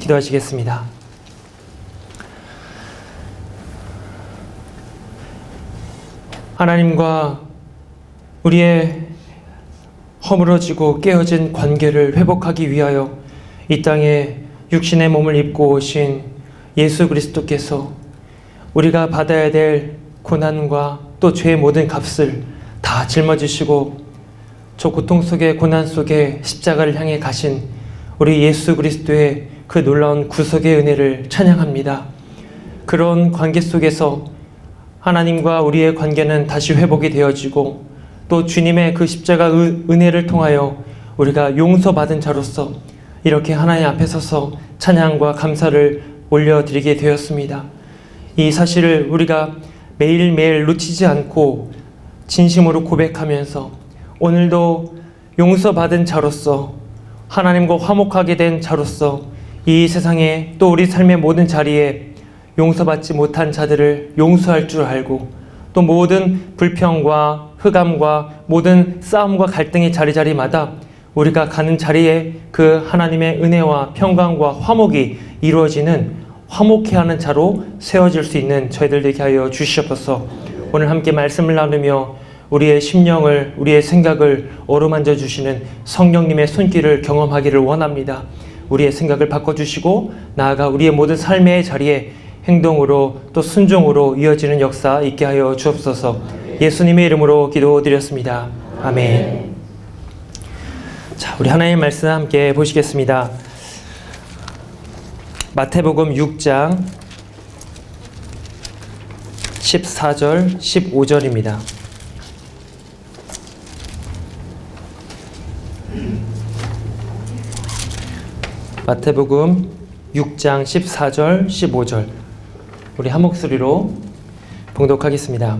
기도하시겠습니다. 하나님과 우리의 허물어지고 깨어진 관계를 회복하기 위하여 이 땅에 육신의 몸을 입고 오신 예수 그리스도께서 우리가 받아야 될 고난과 또 죄의 모든 값을 다 짊어지시고 저 고통 속에 고난 속에 십자가를 향해 가신 우리 예수 그리스도의 그 놀라운 구속의 은혜를 찬양합니다. 그런 관계 속에서 하나님과 우리의 관계는 다시 회복이 되어지고 또 주님의 그 십자가 은혜를 통하여 우리가 용서받은 자로서 이렇게 하나님 앞에 서서 찬양과 감사를 올려드리게 되었습니다. 이 사실을 우리가 매일매일 놓치지 않고 진심으로 고백하면서 오늘도 용서받은 자로서 하나님과 화목하게 된 자로서 이 세상에 또 우리 삶의 모든 자리에 용서받지 못한 자들을 용서할 줄 알고 또 모든 불평과 흑암과 모든 싸움과 갈등의 자리자리마다 우리가 가는 자리에 그 하나님의 은혜와 평강과 화목이 이루어지는 화목해 하는 자로 세워질 수 있는 저희들 되게 하여 주시옵소서. 오늘 함께 말씀을 나누며 우리의 심령을 우리의 생각을 어루만져 주시는 성령님의 손길을 경험하기를 원합니다. 우리의 생각을 바꿔주시고 나아가 우리의 모든 삶의 자리에 행동으로 또 순종으로 이어지는 역사 있게 하여 주옵소서. 예수님의 이름으로 기도드렸습니다. 아멘. 자, 우리 하나님의 말씀 함께 보시겠습니다. 마태복음 6장 14절 15절입니다. 마태복음 6장 14절 15절 우리 한 목소리로 봉독하겠습니다.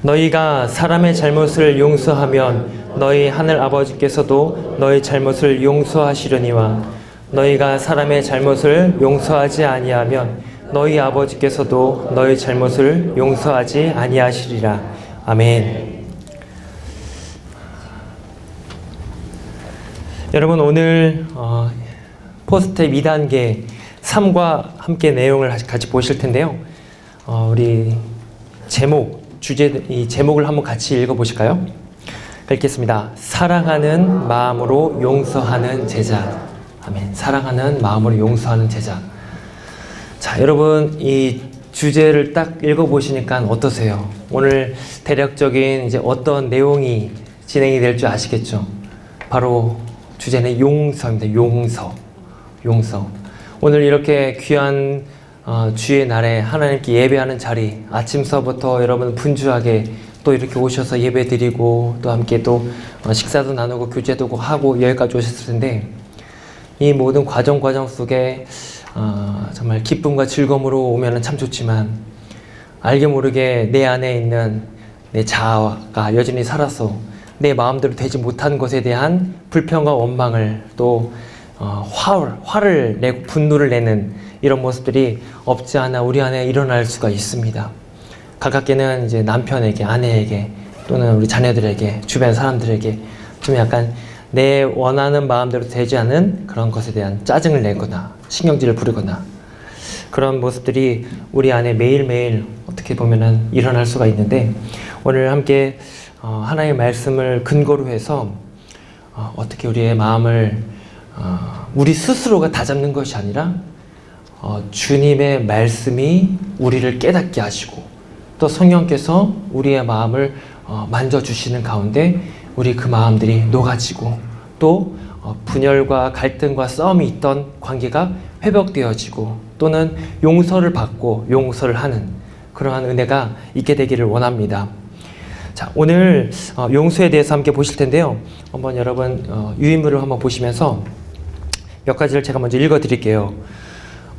너희가 사람의 잘못을 용서하면 너희 하늘 아버지께서도 너희 잘못을 용서하시려니와 너희가 사람의 잘못을 용서하지 아니하면 너희 아버지께서도 너희 잘못을 용서하지 아니하시리라. 아멘. 여러분 오늘 포스트의 2단계 3과 함께 내용을 같이 보실 텐데요. 우리 이 제목을 한번 같이 읽어보실까요? 읽겠습니다. 사랑하는 마음으로 용서하는 제자. 아멘. 사랑하는 마음으로 용서하는 제자. 자, 여러분 이 주제를 딱 읽어보시니까 어떠세요? 오늘 대략적인 이제 어떤 내용이 진행이 될 줄 아시겠죠? 바로 주제는 용서입니다. 용서. 오늘 이렇게 귀한 주의 날에 하나님께 예배하는 자리, 아침서부터 여러분 분주하게 또 이렇게 오셔서 예배드리고 또 함께 또 식사도 나누고 교제도 하고 여기까지 오셨을 텐데 이 모든 과정 속에 정말 기쁨과 즐거움으로 오면 참 좋지만 알게 모르게 내 안에 있는 내 자아가 여전히 살아서 내 마음대로 되지 못한 것에 대한 불평과 원망을 또 화를 내고 분노를 내는 이런 모습들이 없지 않아 우리 안에 일어날 수가 있습니다. 가깝게는 이제 남편에게, 아내에게 또는 우리 자녀들에게, 주변 사람들에게 좀 약간 내 원하는 마음대로 되지 않은 그런 것에 대한 짜증을 내거나 신경질을 부리거나 그런 모습들이 우리 안에 매일매일 어떻게 보면은 일어날 수가 있는데 오늘 함께 하나님의 말씀을 근거로 해서 어떻게 우리의 마음을 우리 스스로가 다잡는 것이 아니라 주님의 말씀이 우리를 깨닫게 하시고 또 성령께서 우리의 마음을 만져주시는 가운데 우리 그 마음들이 녹아지고 또 분열과 갈등과 싸움이 있던 관계가 회복되어지고 또는 용서를 받고 용서를 하는 그러한 은혜가 있게 되기를 원합니다. 자, 오늘 용서에 대해서 함께 보실 텐데요. 한번 여러분 유인물을 한번 보시면서 몇 가지를 제가 먼저 읽어드릴게요.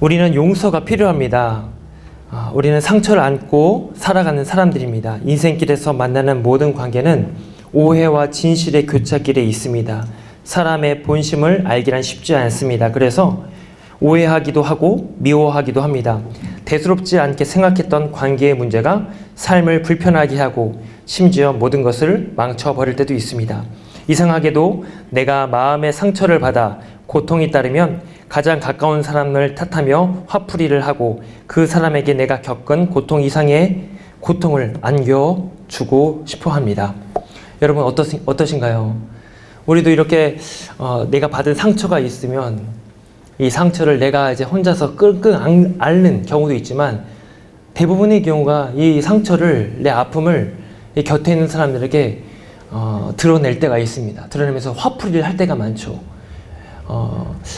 우리는 용서가 필요합니다. 우리는 상처를 안고 살아가는 사람들입니다. 인생길에서 만나는 모든 관계는 오해와 진실의 교차길에 있습니다. 사람의 본심을 알기란 쉽지 않습니다. 그래서 오해하기도 하고 미워하기도 합니다. 대수롭지 않게 생각했던 관계의 문제가 삶을 불편하게 하고 심지어 모든 것을 망쳐버릴 때도 있습니다. 이상하게도 내가 마음의 상처를 받아 고통이 따르면 가장 가까운 사람을 탓하며 화풀이를 하고 그 사람에게 내가 겪은 고통 이상의 고통을 안겨주고 싶어 합니다. 여러분 어떠신가요? 우리도 이렇게 내가 받은 상처가 있으면 이 상처를 내가 이제 혼자서 끙끙 앓는 경우도 있지만 대부분의 경우가 이 상처를, 내 아픔을 이 곁에 있는 사람들에게 드러낼 때가 있습니다. 드러내면서 화풀이를 할 때가 많죠.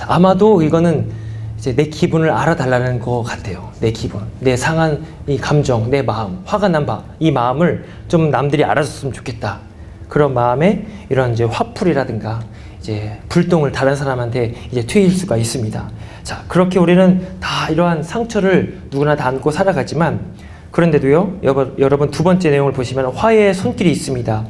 아마도 이거는 이제 내 기분을 알아달라는 것 같아요. 내 기분, 내 상한 이 감정, 내 마음, 화가 난 이 마음을 좀 남들이 알아줬으면 좋겠다. 그런 마음에 이런 이제 화풀이라든가 이제 불똥을 다른 사람한테 이제 튀길 수가 있습니다. 자, 그렇게 우리는 다 이러한 상처를 누구나 다 안고 살아가지만, 그런데도요, 여러분 두 번째 내용을 보시면 화해의 손길이 있습니다.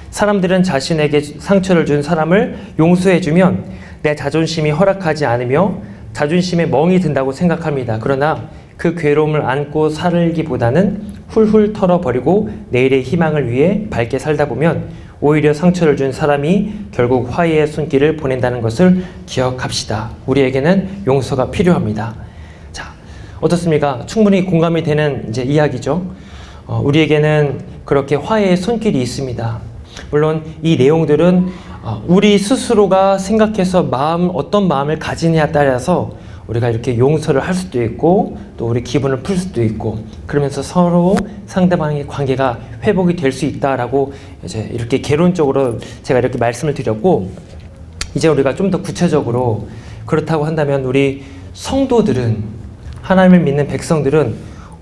사람들은 자신에게 상처를 준 사람을 용서해주면 내 자존심이 허락하지 않으며 자존심에 멍이 든다고 생각합니다. 그러나 그 괴로움을 안고 살기보다는 훌훌 털어버리고 내일의 희망을 위해 밝게 살다 보면 오히려 상처를 준 사람이 결국 화해의 손길을 보낸다는 것을 기억합시다. 우리에게는 용서가 필요합니다. 자, 어떻습니까? 충분히 공감이 되는 이제 이야기죠. 우리에게는 그렇게 화해의 손길이 있습니다. 물론 이 내용들은 우리 스스로가 생각해서 어떤 마음을 가지느냐에 따라서 우리가 이렇게 용서를 할 수도 있고 또 우리 기분을 풀 수도 있고, 그러면서 서로 상대방의 관계가 회복이 될 수 있다라고 이제 이렇게 개론적으로 제가 이렇게 말씀을 드렸고, 이제 우리가 좀 더 구체적으로 그렇다고 한다면 우리 성도들은, 하나님을 믿는 백성들은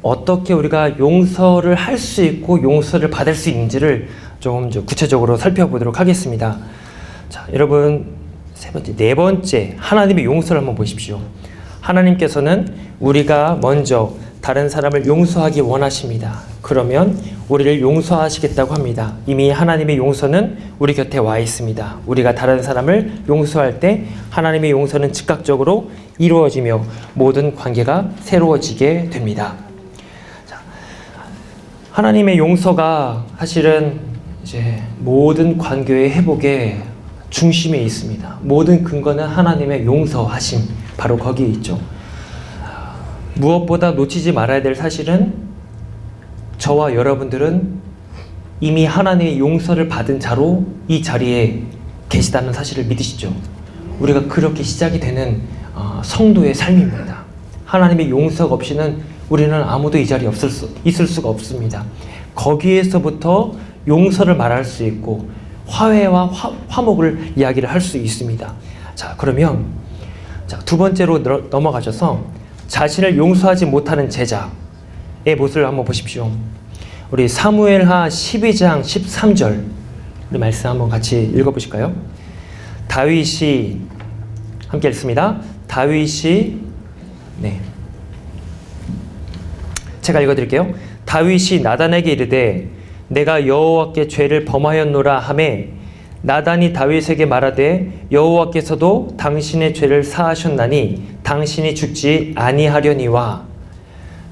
어떻게 우리가 용서를 할 수 있고 용서를 받을 수 있는지를 좀 구체적으로 살펴보도록 하겠습니다. 자, 여러분 네 번째, 하나님의 용서를 한번 보십시오. 하나님께서는 우리가 먼저 다른 사람을 용서하기 원하십니다. 그러면 우리를 용서하시겠다고 합니다. 이미 하나님의 용서는 우리 곁에 와 있습니다. 우리가 다른 사람을 용서할 때 하나님의 용서는 즉각적으로 이루어지며 모든 관계가 새로워지게 됩니다. 자, 하나님의 용서가 사실은 이제 모든 관계의 회복의 중심에 있습니다. 모든 근거는 하나님의 용서하심, 바로 거기에 있죠. 무엇보다 놓치지 말아야 될 사실은 저와 여러분들은 이미 하나님의 용서를 받은 자로 이 자리에 계시다는 사실을 믿으시죠. 우리가 그렇게 시작이 되는 성도의 삶입니다. 하나님의 용서가 없이는 우리는 아무도 이 자리에 있을 수가 없습니다. 거기에서부터 용서를 말할 수 있고 화해와 화목을 이야기를 할 수 있습니다. 자, 그러면 두 번째로 넘어가셔서 자신을 용서하지 못하는 제자의 모습을 한번 보십시오. 우리 사무엘하 12장 13절 우리 말씀 한번 같이 읽어보실까요? 다윗이, 함께 읽습니다. 다윗이, 제가 읽어드릴게요. 다윗이 나단에게 이르되 내가 여호와께 죄를 범하였노라 하매 나단이 다윗에게 말하되 여호와께서도 당신의 죄를 사하셨나니 당신이 죽지 아니하려니와.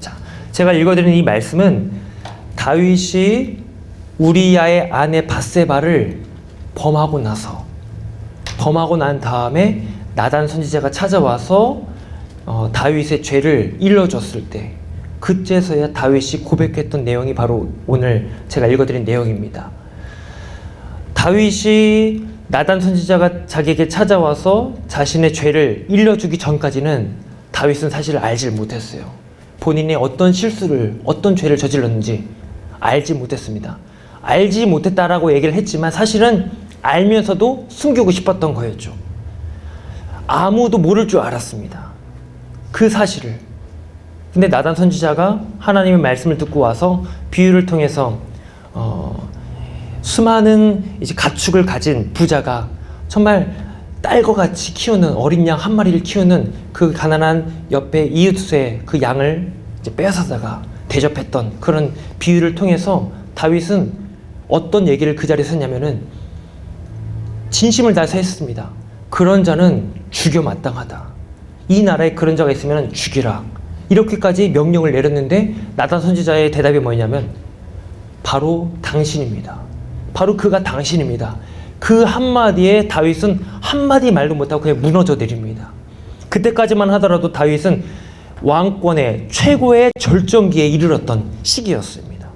자, 제가 읽어드리는 이 말씀은 다윗이 우리야의 아내 밧세바를 범하고 난 다음에 나단 선지자가 찾아와서 다윗의 죄를 일러줬을 때, 그때서야 다윗이 고백했던 내용이 바로 오늘 제가 읽어드린 내용입니다. 다윗이 나단 선지자가 자기에게 찾아와서 자신의 죄를 일러주기 전까지는 다윗은 사실 알지 못했어요. 본인이 어떤 죄를 저질렀는지 알지 못했습니다. 알지 못했다라고 얘기를 했지만 사실은 알면서도 숨기고 싶었던 거였죠. 아무도 모를 줄 알았습니다. 그 사실을. 근데 나단 선지자가 하나님의 말씀을 듣고 와서 비유를 통해서 수많은 이제 가축을 가진 부자가 정말 딸과 같이 키우는 어린 양 한 마리를 키우는 그 가난한 옆에 이웃의 그 양을 이제 빼앗아다가 대접했던 그런 비유를 통해서 다윗은 어떤 얘기를 그 자리에서 했냐면은 진심을 다해서 했습니다. 그런 자는 죽여 마땅하다. 이 나라에 그런 자가 있으면 죽이라. 이렇게까지 명령을 내렸는데 나단 선지자의 대답이 뭐냐면 바로 당신입니다. 바로 그가 당신입니다. 그 한마디에 다윗은 한마디 말도 못하고 그냥 무너져 내립니다. 그때까지만 하더라도 다윗은 왕권의 최고의 절정기에 이르렀던 시기였습니다.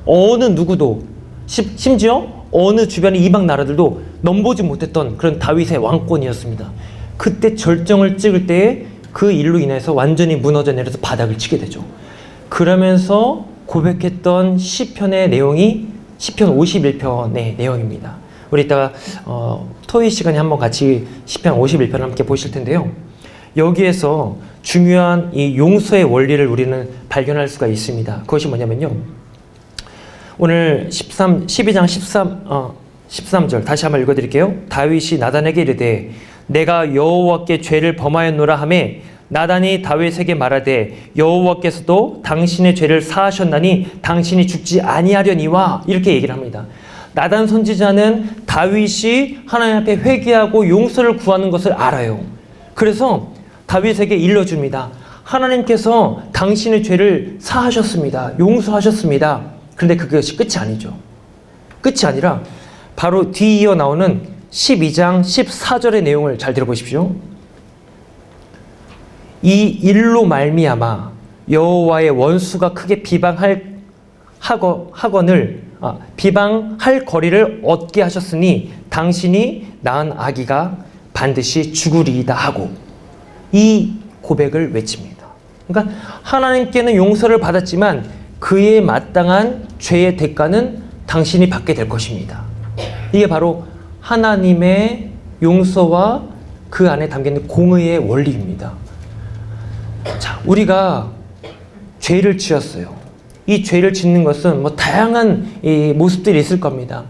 어느 누구도 심지어 어느 주변의 이방 나라들도 넘보지 못했던 그런 다윗의 왕권이었습니다. 그때 절정을 찍을 때에 그 일로 인해서 완전히 무너져 내려서 바닥을 치게 되죠. 그러면서 고백했던 시편의 내용이 시편 51편의 내용입니다. 우리 이따가 토요일 시간에 한번 같이 시편 51편을 함께 보실 텐데요. 여기에서 중요한 이 용서의 원리를 우리는 발견할 수가 있습니다. 그것이 뭐냐면요. 오늘 12장 13절 다시 한번 읽어드릴게요. 다윗이 나단에게 이르되 내가 여호와께 죄를 범하였노라 하매 나단이 다윗에게 말하되 여호와께서도 당신의 죄를 사하셨나니 당신이 죽지 아니하려니와 이렇게 얘기를 합니다. 나단 선지자는 다윗이 하나님 앞에 회개하고 용서를 구하는 것을 알아요. 그래서 다윗에게 일러줍니다. 하나님께서 당신의 죄를 사하셨습니다. 용서하셨습니다. 그런데 그것이 끝이 아니죠. 끝이 아니라 바로 뒤이어 나오는 12장 14절의 내용을 잘 들어보십시오. 이 일로 말미암아 여호와의 원수가 크게 비방할 거리를 얻게 하셨으니 당신이 낳은 아기가 반드시 죽으리이다 하고 이 고백을 외칩니다. 그러니까 하나님께는 용서를 받았지만 그에 마땅한 죄의 대가는 당신이 받게 될 것입니다. 이게 바로 하나님의 용서와 그 안에 담겨있는 공의의 원리입니다. 자, 우리가 죄를 지었어요. 이 죄를 짓는 것은 뭐 다양한 이 모습들이 있을 겁니다.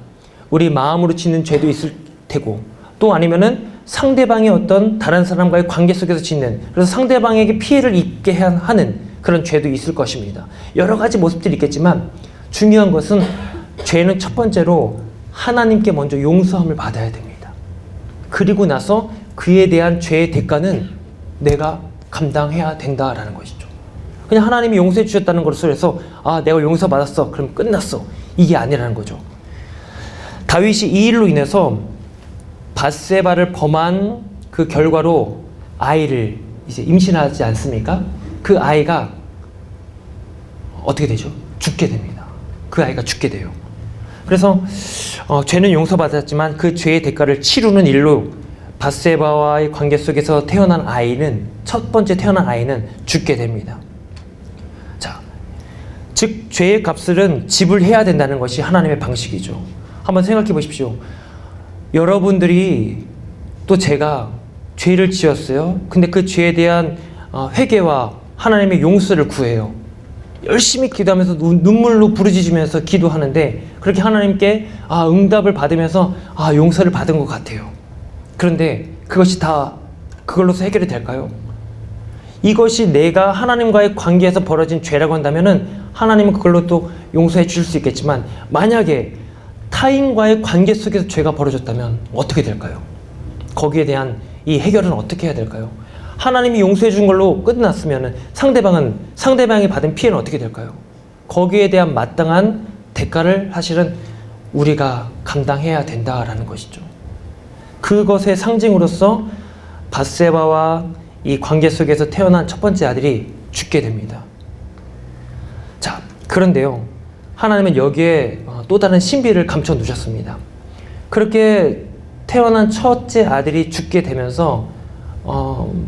우리 마음으로 짓는 죄도 있을 테고 또 아니면은 상대방의 어떤 다른 사람과의 관계 속에서 짓는, 그래서 상대방에게 피해를 입게 하는 그런 죄도 있을 것입니다. 여러 가지 모습들이 있겠지만 중요한 것은 죄는 첫 번째로 하나님께 먼저 용서함을 받아야 됩니다. 그리고 나서 그에 대한 죄의 대가는 내가 감당해야 된다라는 것이죠. 그냥 하나님이 용서해 주셨다는 것으로 해서 내가 용서받았어 그럼 끝났어 이게 아니라는 거죠. 다윗이 이 일로 인해서 밧세바를 범한 그 결과로 아이를 이제 임신하지 않습니까? 그 아이가 어떻게 되죠? 죽게 됩니다. 그 아이가 죽게 돼요. 그래서 죄는 용서받았지만 그 죄의 대가를 치르는 일로 밧세바와의 관계 속에서 태어난 아이는, 첫 번째 태어난 아이는 죽게 됩니다. 자, 즉 죄의 값을 지불해야 된다는 것이 하나님의 방식이죠. 한번 생각해 보십시오. 여러분들이 또 제가 죄를 지었어요. 근데 그 죄에 대한 회개와 하나님의 용서를 구해요. 열심히 기도하면서 눈물로 부르짖으면서 기도하는데 그렇게 하나님께 응답을 받으면서 용서를 받은 것 같아요. 그런데 그것이 다 그걸로서 해결이 될까요? 이것이 내가 하나님과의 관계에서 벌어진 죄라고 한다면은 하나님은 그걸로 또 용서해 줄 수 있겠지만 만약에 타인과의 관계 속에서 죄가 벌어졌다면 어떻게 될까요? 거기에 대한 이 해결은 어떻게 해야 될까요? 하나님이 용서해 준 걸로 끝났으면 상대방이 받은 피해는 어떻게 될까요? 거기에 대한 마땅한 대가를 사실은 우리가 감당해야 된다라는 것이죠. 그것의 상징으로서 밧세바와 이 관계 속에서 태어난 첫 번째 아들이 죽게 됩니다. 자, 그런데요. 하나님은 여기에 또 다른 신비를 감춰 두셨습니다. 그렇게 태어난 첫째 아들이 죽게 되면서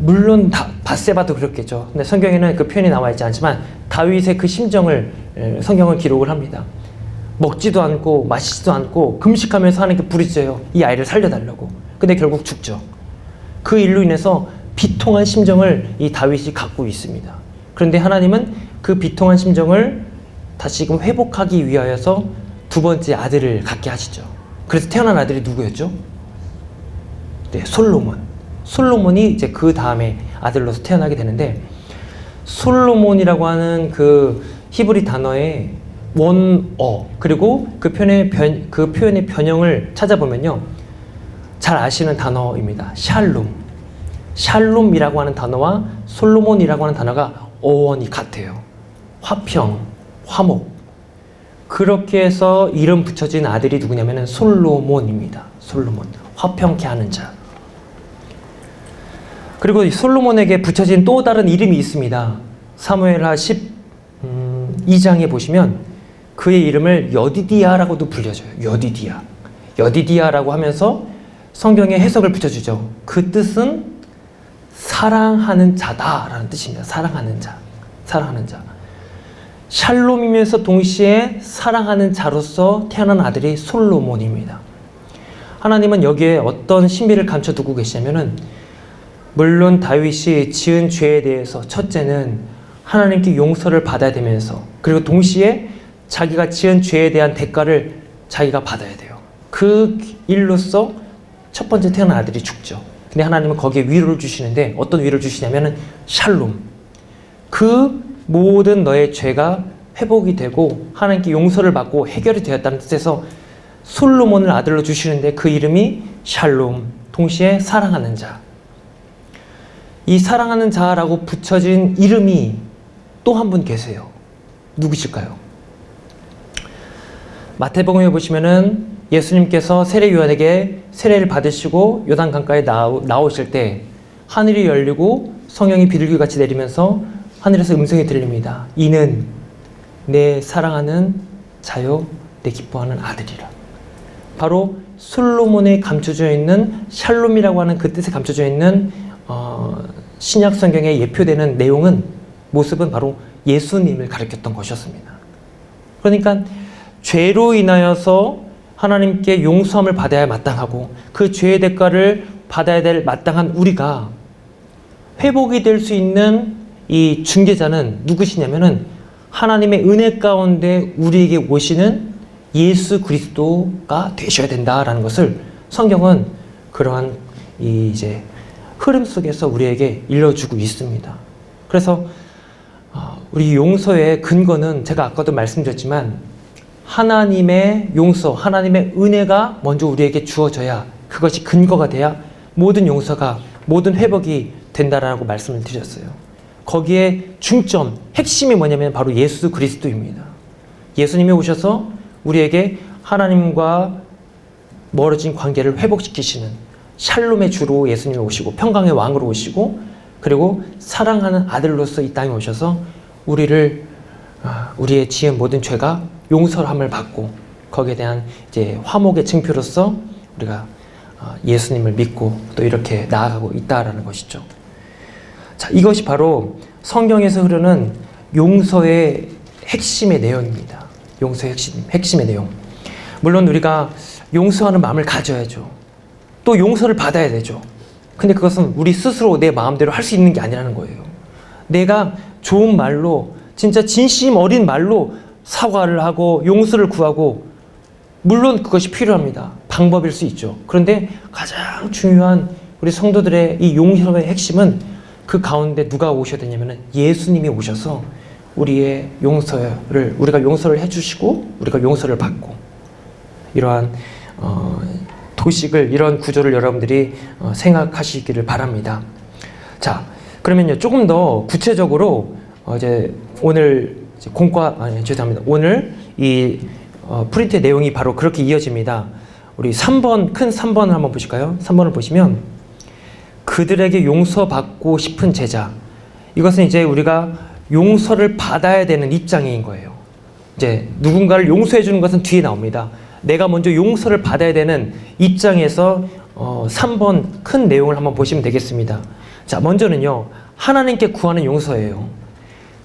물론 밧세바도 그렇겠죠. 근데 성경에는 그 표현이 나와 있지 않지만 다윗의 그 심정을 성경은 기록을 합니다. 먹지도 않고 마시지도 않고 금식하면서 하나님께 부르짖어요. 이 아이를 살려달라고. 근데 결국 죽죠. 그 일로 인해서 비통한 심정을 이 다윗이 갖고 있습니다. 그런데 하나님은 그 비통한 심정을 다시금 회복하기 위하여서 두 번째 아들을 갖게 하시죠. 그래서 태어난 아들이 누구였죠? 네, 솔로몬. 솔로몬이 이제 그 다음에 아들로서 태어나게 되는데, 솔로몬이라고 하는 그 히브리 단어의 원어 그리고 그 표현의 변형을 찾아보면요, 잘 아시는 단어입니다. 샬롬이라고 하는 단어와 솔로몬이라고 하는 단어가 어원이 같아요. 화평, 화목. 그렇게 해서 이름 붙여진 아들이 누구냐면은 솔로몬입니다. 솔로몬. 화평케 하는 자. 그리고 이 솔로몬에게 붙여진 또 다른 이름이 있습니다. 사무엘하 12장에 보시면 그의 이름을 여디디아라고도 불려져요. 여디디아. 여디디아라고 하면서 성경에 해석을 붙여주죠. 그 뜻은 사랑하는 자다라는 뜻입니다. 사랑하는 자. 사랑하는 자. 샬롬이면서 동시에 사랑하는 자로서 태어난 아들이 솔로몬입니다. 하나님은 여기에 어떤 신비를 감춰두고 계시냐면은, 물론 다윗이 지은 죄에 대해서 첫째는 하나님께 용서를 받아야 되면서, 그리고 동시에 자기가 지은 죄에 대한 대가를 자기가 받아야 돼요. 그 일로서 첫 번째 태어난 아들이 죽죠. 근데 하나님은 거기에 위로를 주시는데, 어떤 위로를 주시냐면은 샬롬. 그 모든 너의 죄가 회복이 되고 하나님께 용서를 받고 해결이 되었다는 뜻에서 솔로몬을 아들로 주시는데, 그 이름이 샬롬, 동시에 사랑하는 자. 이 사랑하는 자라고 붙여진 이름이 또 한 분 계세요. 누구실까요? 마태복음에 보시면은 예수님께서 세례 요한에게 세례를 받으시고 요단 강가에 나오실 때 하늘이 열리고 성령이 비둘기같이 내리면서 하늘에서 음성이 들립니다. 이는 내 사랑하는 자요, 내 기뻐하는 아들이라. 바로 솔로몬에 감춰져 있는 샬롬이라고 하는 그 뜻에 감춰져 있는 신약 성경에 예표되는 내용은, 모습은 바로 예수님을 가리켰던 것이었습니다. 그러니까 죄로 인하여서 하나님께 용서함을 받아야 마땅하고, 그 죄의 대가를 받아야 될 마땅한 우리가 회복이 될 수 있는 이 중개자는 누구시냐면은 하나님의 은혜 가운데 우리에게 오시는 예수 그리스도가 되셔야 된다라는 것을 성경은 그러한 이제 흐름 속에서 우리에게 일러주고 있습니다. 그래서 우리 용서의 근거는 제가 아까도 말씀드렸지만 하나님의 용서, 하나님의 은혜가 먼저 우리에게 주어져야, 그것이 근거가 돼야 모든 용서가, 모든 회복이 된다라고 말씀을 드렸어요. 거기에 중점, 핵심이 뭐냐면 바로 예수 그리스도입니다. 예수님이 오셔서 우리에게 하나님과 멀어진 관계를 회복시키시는 샬롬의 주로 예수님이 오시고, 평강의 왕으로 오시고, 그리고 사랑하는 아들로서 이 땅에 오셔서 우리의 지은 모든 죄가 용서함을 받고, 거기에 대한 이제 화목의 증표로서 우리가 예수님을 믿고 또 이렇게 나아가고 있다라는 것이죠. 자, 이것이 바로 성경에서 흐르는 용서의 핵심의 내용입니다. 용서의 핵심의 내용. 물론 우리가 용서하는 마음을 가져야죠. 또 용서를 받아야 되죠. 근데 그것은 우리 스스로 내 마음대로 할 수 있는 게 아니라는 거예요. 내가 좋은 말로, 진짜 진심 어린 말로 사과를 하고 용서를 구하고, 물론 그것이 필요합니다. 방법일 수 있죠. 그런데 가장 중요한 우리 성도들의 이 용서의 핵심은, 그 가운데 누가 오셔야 되냐면은 예수님이 오셔서 우리의 우리가 용서를 해주시고, 우리가 용서를 받고, 이러한 도식을, 이런 구조를 여러분들이 생각하시기를 바랍니다. 자, 그러면요, 조금 더 구체적으로 오늘 죄송합니다. 오늘 이 프린트의 내용이 바로 그렇게 이어집니다. 우리 3번, 큰 3번을 한번 보실까요? 3번을 보시면 그들에게 용서받고 싶은 제자. 이것은 이제 우리가 용서를 받아야 되는 입장인 거예요. 이제 누군가를 용서해 주는 것은 뒤에 나옵니다. 내가 먼저 용서를 받아야 되는 입장에서 3번 큰 내용을 한번 보시면 되겠습니다. 자, 먼저는요, 하나님께 구하는 용서예요.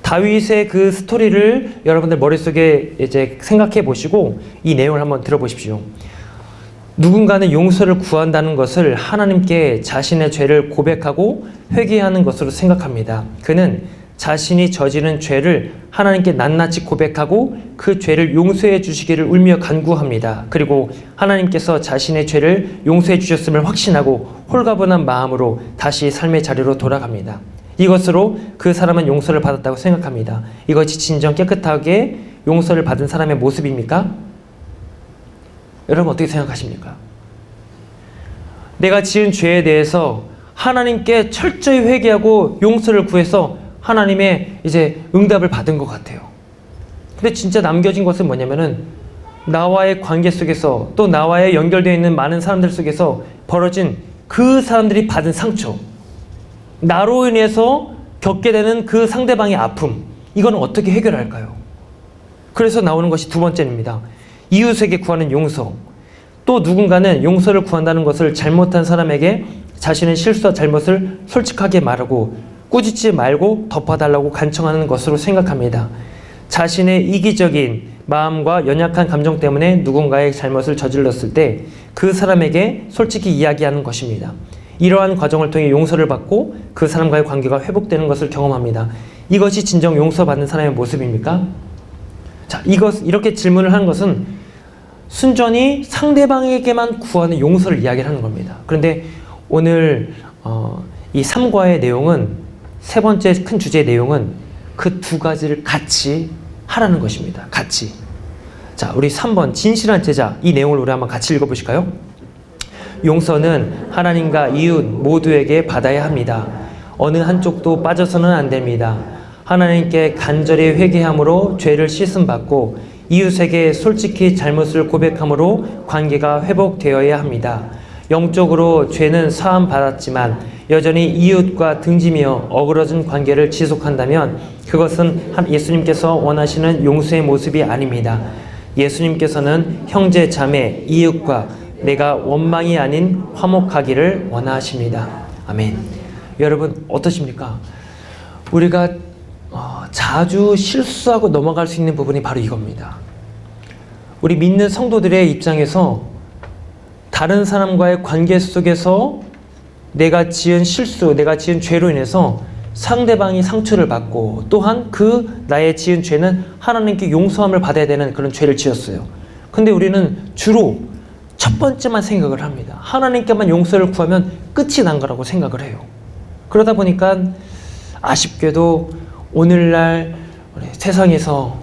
다윗의 그 스토리를 여러분들 머릿속에 이제 생각해 보시고 이 내용을 한번 들어보십시오. 누군가는 용서를 구한다는 것을 하나님께 자신의 죄를 고백하고 회개하는 것으로 생각합니다. 그는 자신이 저지른 죄를 하나님께 낱낱이 고백하고 그 죄를 용서해 주시기를 울며 간구합니다. 그리고 하나님께서 자신의 죄를 용서해 주셨음을 확신하고 홀가분한 마음으로 다시 삶의 자리로 돌아갑니다. 이것으로 그 사람은 용서를 받았다고 생각합니다. 이것이 진정 깨끗하게 용서를 받은 사람의 모습입니까? 여러분 어떻게 생각하십니까? 내가 지은 죄에 대해서 하나님께 철저히 회개하고 용서를 구해서 하나님의 이제 응답을 받은 것 같아요. 근데 진짜 남겨진 것은 뭐냐면은 나와의 관계 속에서 또 나와의 연결되어 있는 많은 사람들 속에서 벌어진 그 사람들이 받은 상처, 나로 인해서 겪게 되는 그 상대방의 아픔, 이건 어떻게 해결할까요? 그래서 나오는 것이 두 번째입니다. 이웃에게 구하는 용서. 또 누군가는 용서를 구한다는 것을 잘못한 사람에게 자신의 실수와 잘못을 솔직하게 말하고 꾸짖지 말고 덮어달라고 간청하는 것으로 생각합니다. 자신의 이기적인 마음과 연약한 감정 때문에 누군가의 잘못을 저질렀을 때 그 사람에게 솔직히 이야기하는 것입니다. 이러한 과정을 통해 용서를 받고 그 사람과의 관계가 회복되는 것을 경험합니다. 이것이 진정 용서받는 사람의 모습입니까? 자, 이렇게 질문을 하는 것은 순전히 상대방에게만 구하는 용서를 이야기를 하는 겁니다. 그런데 오늘 이 3과의 내용은, 세 번째 큰 주제의 내용은 그 두 가지를 같이 하라는 것입니다. 같이. 자, 우리 3번 진실한 제자, 이 내용을 우리 한번 같이 읽어보실까요? 용서는 하나님과 이웃 모두에게 받아야 합니다. 어느 한쪽도 빠져서는 안 됩니다. 하나님께 간절히 회개함으로 죄를 씻음받고 이웃에게 솔직히 잘못을 고백함으로 관계가 회복되어야 합니다. 영적으로 죄는 사함받았지만 여전히 이웃과 등지며 어그러진 관계를 지속한다면 그것은 예수님께서 원하시는 용서의 모습이 아닙니다. 예수님께서는 형제, 자매, 이웃과 내가 원망이 아닌 화목하기를 원하십니다. 아멘. 여러분 어떠십니까? 우리가 자주 실수하고 넘어갈 수 있는 부분이 바로 이겁니다. 우리 믿는 성도들의 입장에서 다른 사람과의 관계 속에서 내가 지은 실수, 내가 지은 죄로 인해서 상대방이 상처를 받고 또한 그 나의 지은 죄는 하나님께 용서함을 받아야 되는 그런 죄를 지었어요. 근데 우리는 주로 첫 번째만 생각을 합니다. 하나님께만 용서를 구하면 끝이 난 거라고 생각을 해요. 그러다 보니까 아쉽게도 오늘날 세상에서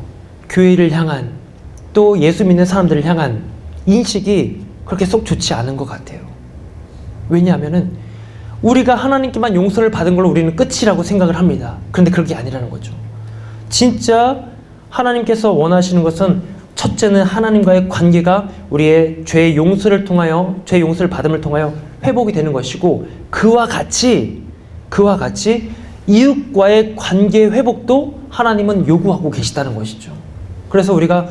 교회를 향한 또 예수 믿는 사람들을 향한 인식이 그렇게 쏙 좋지 않은 것 같아요. 왜냐하면은 우리가 하나님께만 용서를 받은 걸로 우리는 끝이라고 생각을 합니다. 그런데 그게 아니라는 거죠. 진짜 하나님께서 원하시는 것은 첫째는 하나님과의 관계가 우리의 죄의 용서를 통하여, 죄의 용서를 받음을 통하여 회복이 되는 것이고, 그와 같이 이웃과의 관계 회복도 하나님은 요구하고 계시다는 것이죠. 그래서 우리가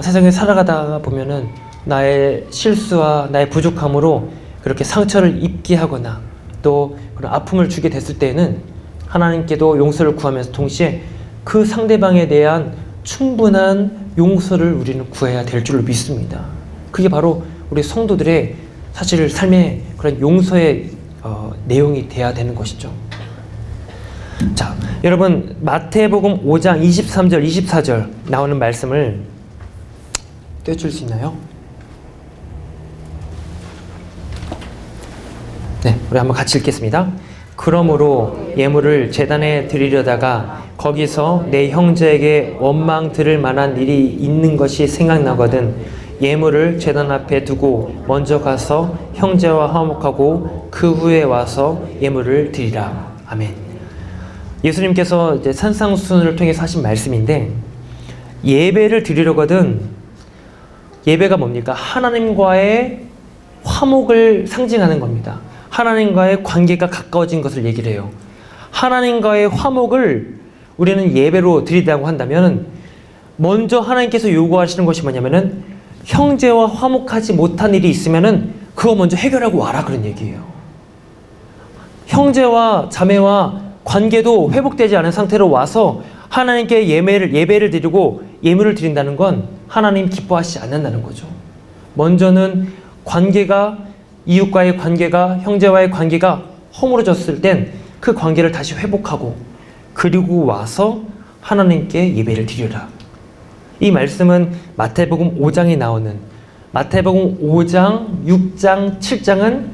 세상에 살아가다 보면은 나의 실수와 나의 부족함으로 그렇게 상처를 입게 하거나 또 그런 아픔을 주게 됐을 때에는 하나님께도 용서를 구하면서 동시에 그 상대방에 대한 충분한 용서를 우리는 구해야 될 줄로 믿습니다. 그게 바로 우리 성도들의 사실 삶의 그런 용서의 내용이 돼야 되는 것이죠. 자, 여러분 마태복음 5장 23절 24절 나오는 말씀을 떼어줄 수 있나요? 네, 우리 한번 같이 읽겠습니다. 그러므로 예물을 제단에 드리려다가 거기서 내 형제에게 원망 들을 만한 일이 있는 것이 생각나거든 예물을 제단 앞에 두고 먼저 가서 형제와 화목하고 그 후에 와서 예물을 드리라. 아멘. 예수님께서 이제 산상수훈을 통해서 하신 말씀인데, 예배를 드리려거든, 예배가 뭡니까? 하나님과의 화목을 상징하는 겁니다. 하나님과의 관계가 가까워진 것을 얘기를 해요. 하나님과의 화목을 우리는 예배로 드리다고 한다면 먼저 하나님께서 요구하시는 것이 뭐냐면은 형제와 화목하지 못한 일이 있으면은 그거 먼저 해결하고 와라, 그런 얘기예요. 형제와 자매와 관계도 회복되지 않은 상태로 와서 하나님께 예배를 드리고 예물을 드린다는 건 하나님 기뻐하시지 않는다는 거죠. 먼저는 관계가, 이웃과의 관계가, 형제와의 관계가 허물어졌을 땐 그 관계를 다시 회복하고 그리고 와서 하나님께 예배를 드려라. 이 말씀은 마태복음 5장에 나오는, 마태복음 5장, 6장, 7장은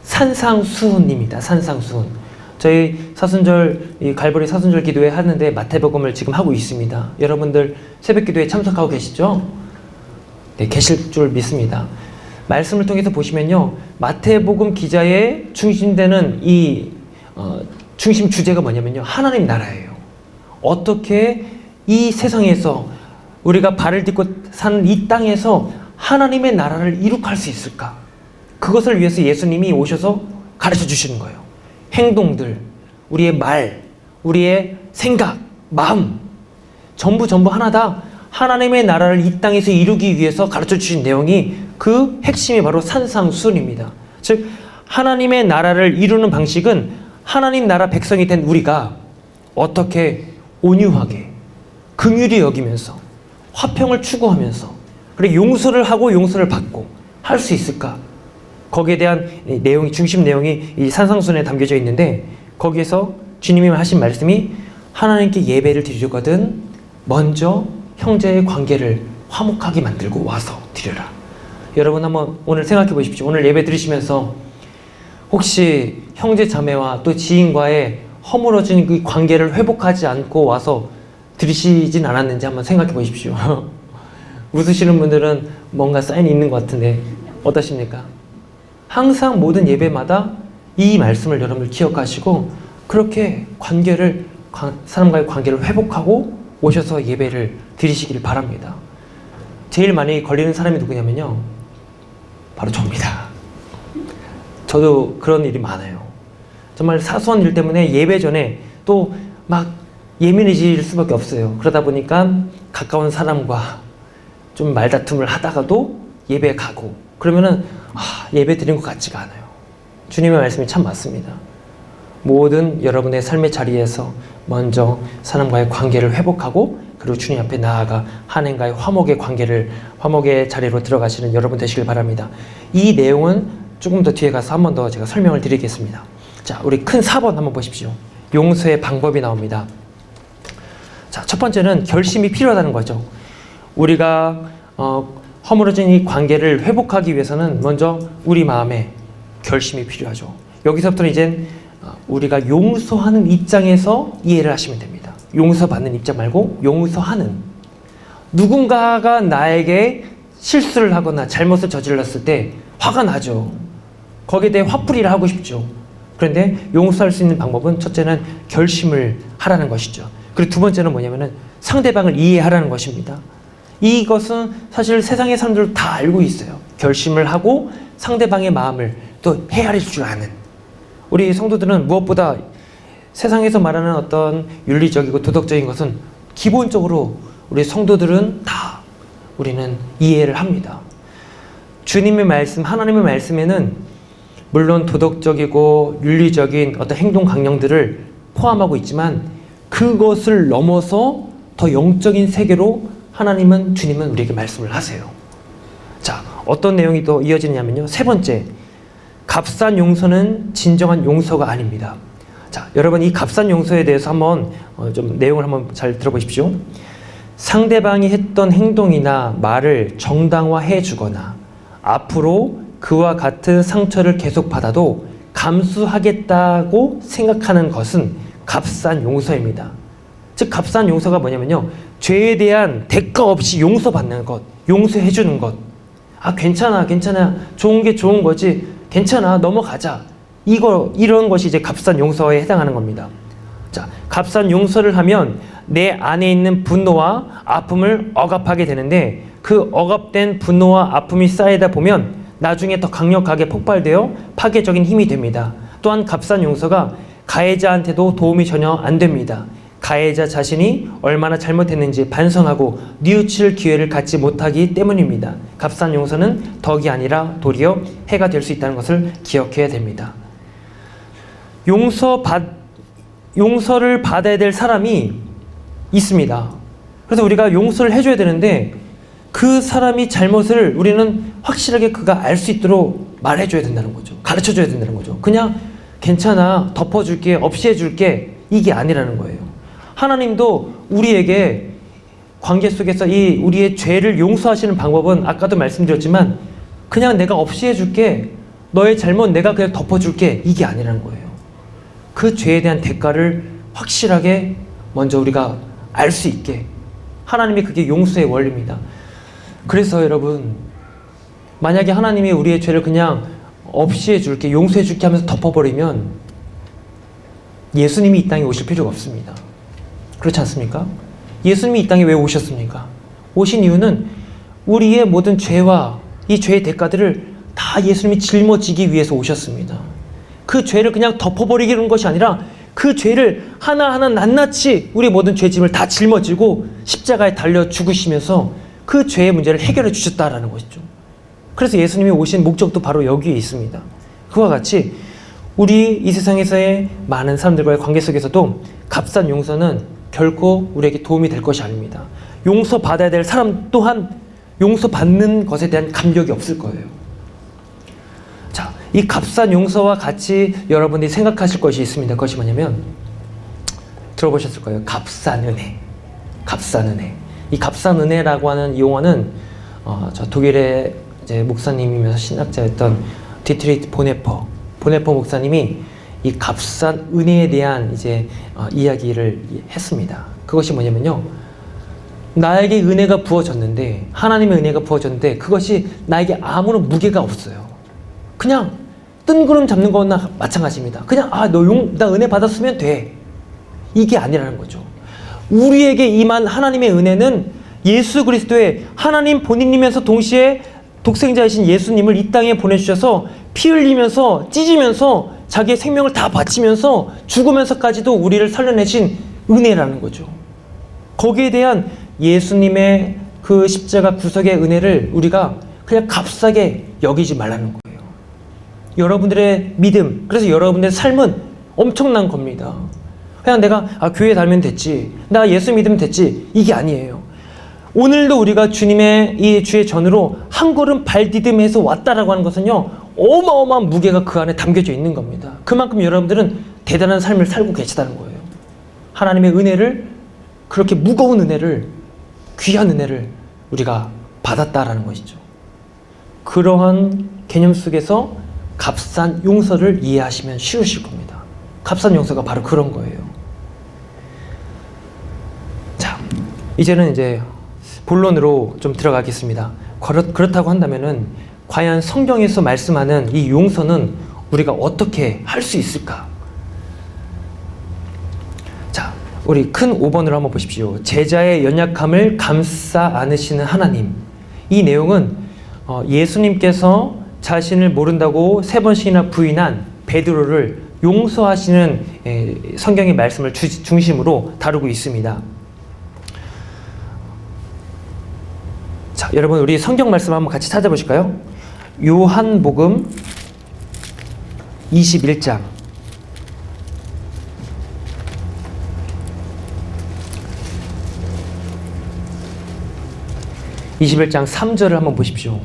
산상수훈입니다. 산상수훈. 저희 사순절, 이 갈보리 사순절 기도회 하는데 마태복음을 지금 하고 있습니다. 여러분들 새벽 기도에 참석하고 계시죠? 네, 계실 줄 믿습니다. 말씀을 통해서 보시면요, 마태복음 기자의 중심되는 이 중심 주제가 뭐냐면요, 하나님 나라예요. 어떻게 이 세상에서 우리가 발을 딛고 사는 이 땅에서 하나님의 나라를 이룩할 수 있을까? 그것을 위해서 예수님이 오셔서 가르쳐 주시는 거예요. 행동들, 우리의 말, 우리의 생각, 마음 전부 하나 다 하나님의 나라를 이 땅에서 이루기 위해서 가르쳐 주신 내용이 그 핵심이 바로 산상수훈입니다. 즉 하나님의 나라를 이루는 방식은 하나님 나라 백성이 된 우리가 어떻게 온유하게 긍휼히 여기면서 화평을 추구하면서 그리고 용서를 하고 용서를 받고 할 수 있을까? 거기에 대한 내용이 중심 내용이 이 산상수훈에 담겨져 있는데 거기에서 주님이 하신 말씀이 하나님께 예배를 드리거든 먼저 형제의 관계를 화목하게 만들고 와서 드려라. 여러분 한번 오늘 생각해 보십시오. 오늘 예배 드리시면서 혹시 형제 자매와 또 지인과의 허물어진 그 관계를 회복하지 않고 와서 드리시진 않았는지 한번 생각해 보십시오. 웃으시는 분들은 뭔가 사인이 있는 것 같은데 어떠십니까? 항상 모든 예배마다 이 말씀을 여러분들 기억하시고 그렇게 사람과의 관계를 회복하고 오셔서 예배를 드리시길 바랍니다. 제일 많이 걸리는 사람이 누구냐면요, 바로 저입니다. 저도 그런 일이 많아요. 정말 사소한 일 때문에 예배 전에 또 막 예민해질 수밖에 없어요. 그러다 보니까 가까운 사람과 좀 말다툼을 하다가도 예배 가고 그러면은 예배 드린 것 같지가 않아요. 주님의 말씀이 참 맞습니다. 모든 여러분의 삶의 자리에서 먼저 사람과의 관계를 회복하고 그리고 주님 앞에 나아가 하나님과의 화목의 자리로 들어가시는 여러분 되시길 바랍니다. 이 내용은 조금 더 뒤에 가서 한 번 더 제가 설명을 드리겠습니다. 자, 우리 큰 4번 한번 보십시오. 용서의 방법이 나옵니다. 자, 첫 번째는 결심이 필요하다는 거죠. 우리가 허물어진 이 관계를 회복하기 위해서는 먼저 우리 마음에 결심이 필요하죠. 여기서부터는 이제 우리가 용서하는 입장에서 이해를 하시면 됩니다. 용서받는 입장 말고 용서하는. 누군가가 나에게 실수를 하거나 잘못을 저질렀을 때 화가 나죠. 거기에 대해 화풀이를 하고 싶죠. 그런데 용서할 수 있는 방법은 첫째는 결심을 하라는 것이죠. 그리고 두 번째는 뭐냐면은 상대방을 이해하라는 것입니다. 이것은 사실 세상의 사람들 다 알고 있어요. 결심을 하고 상대방의 마음을 또 헤아릴 줄 아는 우리 성도들은 무엇보다 세상에서 말하는 어떤 윤리적이고 도덕적인 것은 기본적으로 우리 성도들은 다 우리는 이해를 합니다. 주님의 말씀, 하나님의 말씀에는 물론 도덕적이고 윤리적인 어떤 행동 강령들을 포함하고 있지만 그것을 넘어서 더 영적인 세계로 주님은 우리에게 말씀을 하세요. 자, 어떤 내용이 더 이어지냐면요. 세 번째, 값싼 용서는 진정한 용서가 아닙니다. 자, 여러분 이 값싼 용서에 대해서 한번 좀 내용을 한번 잘 들어보십시오. 상대방이 했던 행동이나 말을 정당화해 주거나 앞으로 그와 같은 상처를 계속 받아도 감수하겠다고 생각하는 것은 값싼 용서입니다. 즉 값싼 용서가 뭐냐면요, 죄에 대한 대가 없이 용서받는 것, 용서해 주는 것. 괜찮아 좋은 게 좋은 거지, 괜찮아 넘어가자, 이런 것이 이제 값싼 용서에 해당하는 겁니다. 자, 값싼 용서를 하면 내 안에 있는 분노와 아픔을 억압하게 되는데 그 억압된 분노와 아픔이 쌓이다 보면 나중에 더 강력하게 폭발되어 파괴적인 힘이 됩니다. 또한 값싼 용서가 가해자한테도 도움이 전혀 안 됩니다. 가해자 자신이 얼마나 잘못했는지 반성하고 뉘우칠 기회를 갖지 못하기 때문입니다. 값싼 용서는 덕이 아니라 도리어 해가 될 수 있다는 것을 기억해야 됩니다. 용서를 받아야 될 사람이 있습니다. 그래서 우리가 용서를 해줘야 되는데 그 사람이 잘못을 우리는 확실하게 그가 알 수 있도록 말해줘야 된다는 거죠. 가르쳐줘야 된다는 거죠. 그냥 괜찮아, 덮어줄게, 없이 해줄게, 이게 아니라는 거예요. 하나님도 우리에게 관계 속에서 이 우리의 죄를 용서하시는 방법은 아까도 말씀드렸지만 그냥 내가 없이 해줄게, 너의 잘못 내가 그냥 덮어줄게, 이게 아니라는 거예요. 그 죄에 대한 대가를 확실하게 먼저 우리가 알 수 있게, 하나님이 그게 용서의 원리입니다. 그래서 여러분, 만약에 하나님이 우리의 죄를 그냥 없이 해줄게, 용서해줄게 하면서 덮어버리면 예수님이 이 땅에 오실 필요가 없습니다. 그렇지 않습니까? 예수님이 이 땅에 왜 오셨습니까? 오신 이유는 우리의 모든 죄와 이 죄의 대가들을 다 예수님이 짊어지기 위해서 오셨습니다. 그 죄를 그냥 덮어버리는 것이 아니라 그 죄를 하나하나 낱낱이 우리 모든 죄짐을 다 짊어지고 십자가에 달려 죽으시면서 그 죄의 문제를 해결해 주셨다라는 것이죠. 그래서 예수님이 오신 목적도 바로 여기에 있습니다. 그와 같이 우리 이 세상에서의 많은 사람들과의 관계 속에서도 값싼 용서는 결코 우리에게 도움이 될 것이 아닙니다. 용서받아야 될 사람 또한 용서받는 것에 대한 감격이 없을 거예요. 자, 이 값싼 용서와 같이 여러분들이 생각하실 것이 있습니다. 그것이 뭐냐면 들어보셨을 거예요. 값싼 은혜. 값싼 은혜. 이 값싼 은혜라고 하는 용어는 저 독일의 이제 목사님이면서 신학자였던 디트리히 보네퍼 목사님이 이 값싼 은혜에 대한 이제 이야기를 했습니다. 그것이 뭐냐면요. 나에게 은혜가 부어졌는데, 하나님의 은혜가 부어졌는데 그것이 나에게 아무런 무게가 없어요. 그냥 뜬구름 잡는 거나 마찬가지입니다. 그냥 나 은혜 받았으면 돼. 이게 아니라는 거죠. 우리에게 임한 하나님의 은혜는 예수 그리스도의 하나님 본인이면서 동시에 독생자이신 예수님을 이 땅에 보내주셔서 피 흘리면서 찢으면서 자기의 생명을 다 바치면서 죽으면서까지도 우리를 살려내신 은혜라는 거죠. 거기에 대한 예수님의 그 십자가 구속의 은혜를 우리가 그냥 값싸게 여기지 말라는 거예요. 여러분들의 믿음, 그래서 여러분들의 삶은 엄청난 겁니다. 그냥 내가 교회 다니면 됐지, 나 예수 믿으면 됐지, 이게 아니에요. 오늘도 우리가 주님의 이 주의 전으로 한 걸음 발 디딤해서 왔다라고 하는 것은요, 어마어마한 무게가 그 안에 담겨져 있는 겁니다. 그만큼 여러분들은 대단한 삶을 살고 계시다는 거예요. 하나님의 은혜를, 그렇게 무거운 은혜를, 귀한 은혜를 우리가 받았다라는 것이죠. 그러한 개념 속에서 값싼 용서를 이해하시면 쉬우실 겁니다. 값싼 용서가 바로 그런 거예요. 자, 이제는 이제 본론으로 좀 들어가겠습니다. 그렇다고 한다면은 과연 성경에서 말씀하는 이 용서는 우리가 어떻게 할 수 있을까? 자, 우리 큰 5번으로 한번 보십시오. 제자의 연약함을 감싸 안으시는 하나님. 이 내용은 예수님께서 자신을 모른다고 3번씩이나 부인한 베드로를 용서하시는 성경의 말씀을 중심으로 다루고 있습니다. 자, 여러분 우리 성경 말씀 한번 같이 찾아보실까요? 요한복음 21장 21장 3절을 한번 보십시오.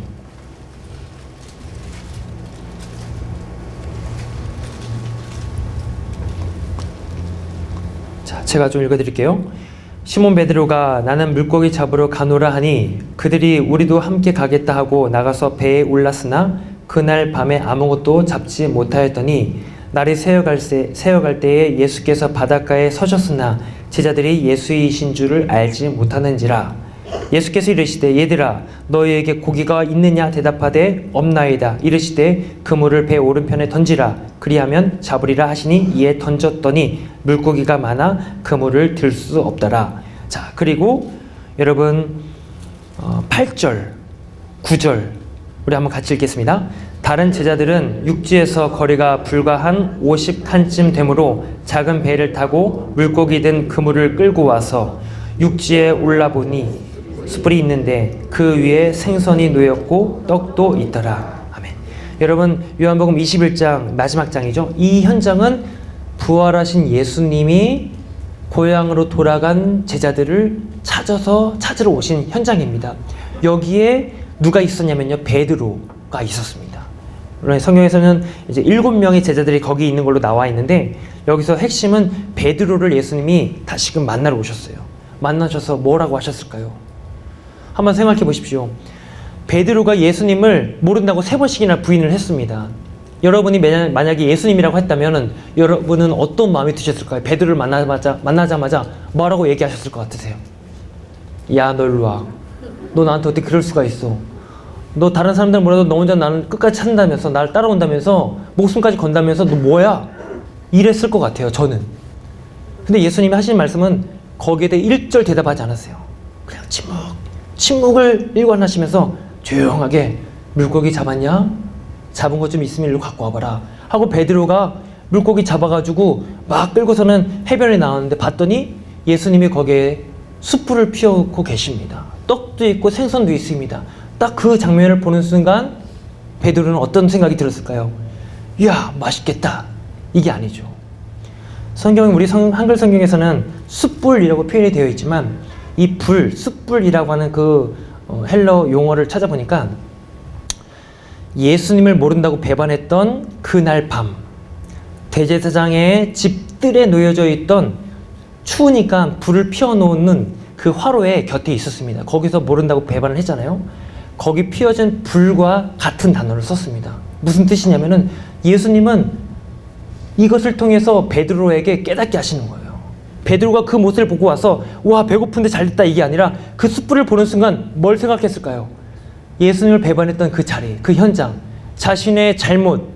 자, 제가 좀 읽어드릴게요. 시몬 베드로가 나는 물고기 잡으러 가노라 하니 그들이 우리도 함께 가겠다 하고 나가서 배에 올랐으나 그날 밤에 아무것도 잡지 못하였더니 날이 새어갈 때에 예수께서 바닷가에 서셨으나 제자들이 예수이신 줄을 알지 못하는지라. 예수께서 이르시되 얘들아 너희에게 고기가 있느냐 대답하되 없나이다. 이르시되 그물을 배 오른편에 던지라. 그리하면 잡으리라 하시니 이에 던졌더니 물고기가 많아 그물을 들 수 없더라. 자, 그리고 여러분 8절 9절 우리 한번 같이 읽겠습니다. 다른 제자들은 육지에서 거리가 불과 한 50칸쯤 되므로 작은 배를 타고 물고기 든 그물을 끌고 와서 육지에 올라보니 숯불이 있는데 그 위에 생선이 놓였고 떡도 있더라. 아멘. 여러분 요한복음 21장 마지막 장이죠. 이 현장은 부활하신 예수님이 고향으로 돌아간 제자들을 찾으러 오신 현장입니다. 여기에 누가 있었냐면요, 베드로가 있었습니다. 물론 성경에서는 이제 7명의 제자들이 거기 있는 걸로 나와 있는데 여기서 핵심은 베드로를 예수님이 다시금 만나러 오셨어요. 만나셔서 뭐라고 하셨을까요? 한번 생각해 보십시오. 베드로가 예수님을 모른다고 3번씩이나 부인을 했습니다. 여러분이 만약에 예수님이라고 했다면 여러분은 어떤 마음이 드셨을까요? 베드로를 만나자마자 뭐라고 얘기하셨을 것 같으세요? 야, 너 일로 와. 너 나한테 어떻게 그럴 수가 있어? 너 다른 사람들은 뭐라도 너 혼자 나는 끝까지 찾는다면서 나를 따라온다면서 목숨까지 건다면서 너 뭐야? 이랬을 것 같아요, 저는. 근데 예수님이 하신 말씀은 거기에 대해 1절 대답하지 않았어요. 그냥 침묵을 일관하시면서 조용하게 물고기 잡았냐? 잡은 것 좀 있으면 일로 갖고 와봐라 하고 베드로가 물고기 잡아가지고 막 끌고서는 해변에 나왔는데 봤더니 예수님이 거기에 숯불을 피우고 계십니다. 떡도 있고 생선도 있습니다. 딱 그 장면을 보는 순간 베드로는 어떤 생각이 들었을까요? 이야, 맛있겠다. 이게 아니죠. 성경, 우리 한글 성경에서는 숯불이라고 표현이 되어 있지만 이 불, 숯불이라고 하는 그 헬러 용어를 찾아보니까 예수님을 모른다고 배반했던 그날 밤 대제사장의 집들에 놓여져 있던 추우니까 불을 피워놓는 그 화로에 곁에 있었습니다. 거기서 모른다고 배반을 했잖아요. 거기 피워진 불과 같은 단어를 썼습니다. 무슨 뜻이냐면은 예수님은 이것을 통해서 베드로에게 깨닫게 하시는 거예요. 베드로가 그 모습을 보고 와서 와, 배고픈데 잘됐다 이게 아니라 그 숯불을 보는 순간 뭘 생각했을까요? 예수님을 배반했던 그 자리, 그 현장, 자신의 잘못,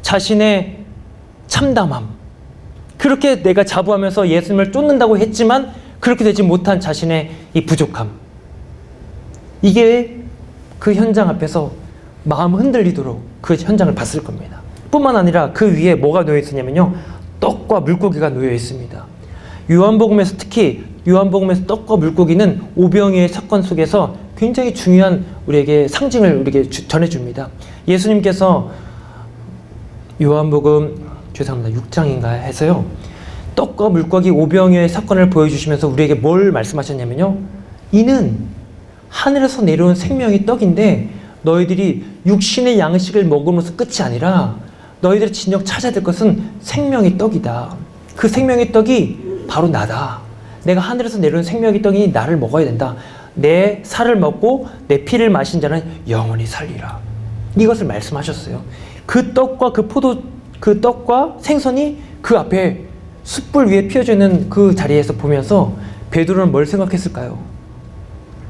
자신의 참담함, 그렇게 내가 자부하면서 예수님을 쫓는다고 했지만 그렇게 되지 못한 자신의 이 부족함, 이게 그 현장 앞에서 마음 흔들리도록 그 현장을 봤을 겁니다. 뿐만 아니라 그 위에 뭐가 놓여 있었냐면요, 떡과 물고기가 놓여 있습니다. 요한복음에서 특히 요한복음에서 떡과 물고기는 오병이어의 사건 속에서 굉장히 중요한 우리에게 상징을 우리에게 전해줍니다. 예수님께서 요한복음 죄송합니다 6장인가 해서요, 떡과 물고기 오병이어의 사건을 보여주시면서 우리에게 뭘 말씀하셨냐면요, 이는 하늘에서 내려온 생명의 떡인데 너희들이 육신의 양식을 먹음으로써 끝이 아니라 너희들이 진정 찾아야 될 것은 생명의 떡이다. 그 생명의 떡이 바로 나다. 내가 하늘에서 내려온 생명의 떡이니 나를 먹어야 된다. 내 살을 먹고 내 피를 마신 자는 영원히 살리라. 이것을 말씀하셨어요. 그 떡과 그 떡과 생선이 그 앞에 숯불 위에 피어져 있는 그 자리에서 보면서 베드로는 뭘 생각했을까요?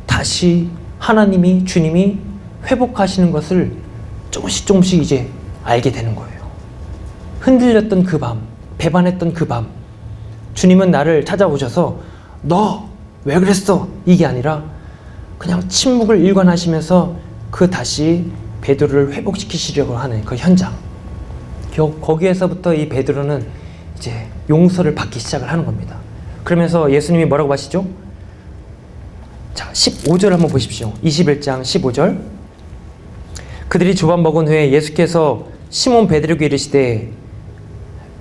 다시 하나님이, 주님이 회복하시는 것을 조금씩 이제 알게 되는 거예요. 흔들렸던 그 밤, 배반했던 그 밤, 주님은 나를 찾아오셔서 너 왜 그랬어? 이게 아니라 그냥 침묵을 일관하시면서 그 다시 베드로를 회복시키시려고 하는 그 현장, 거기에서부터 이 베드로는 이제 용서를 받기 시작을 하는 겁니다. 그러면서 예수님이 뭐라고 하시죠? 자, 15절 한번 보십시오. 21장 15절. 그들이 조반 먹은 후에 예수께서 시몬 베드로에게 이르시되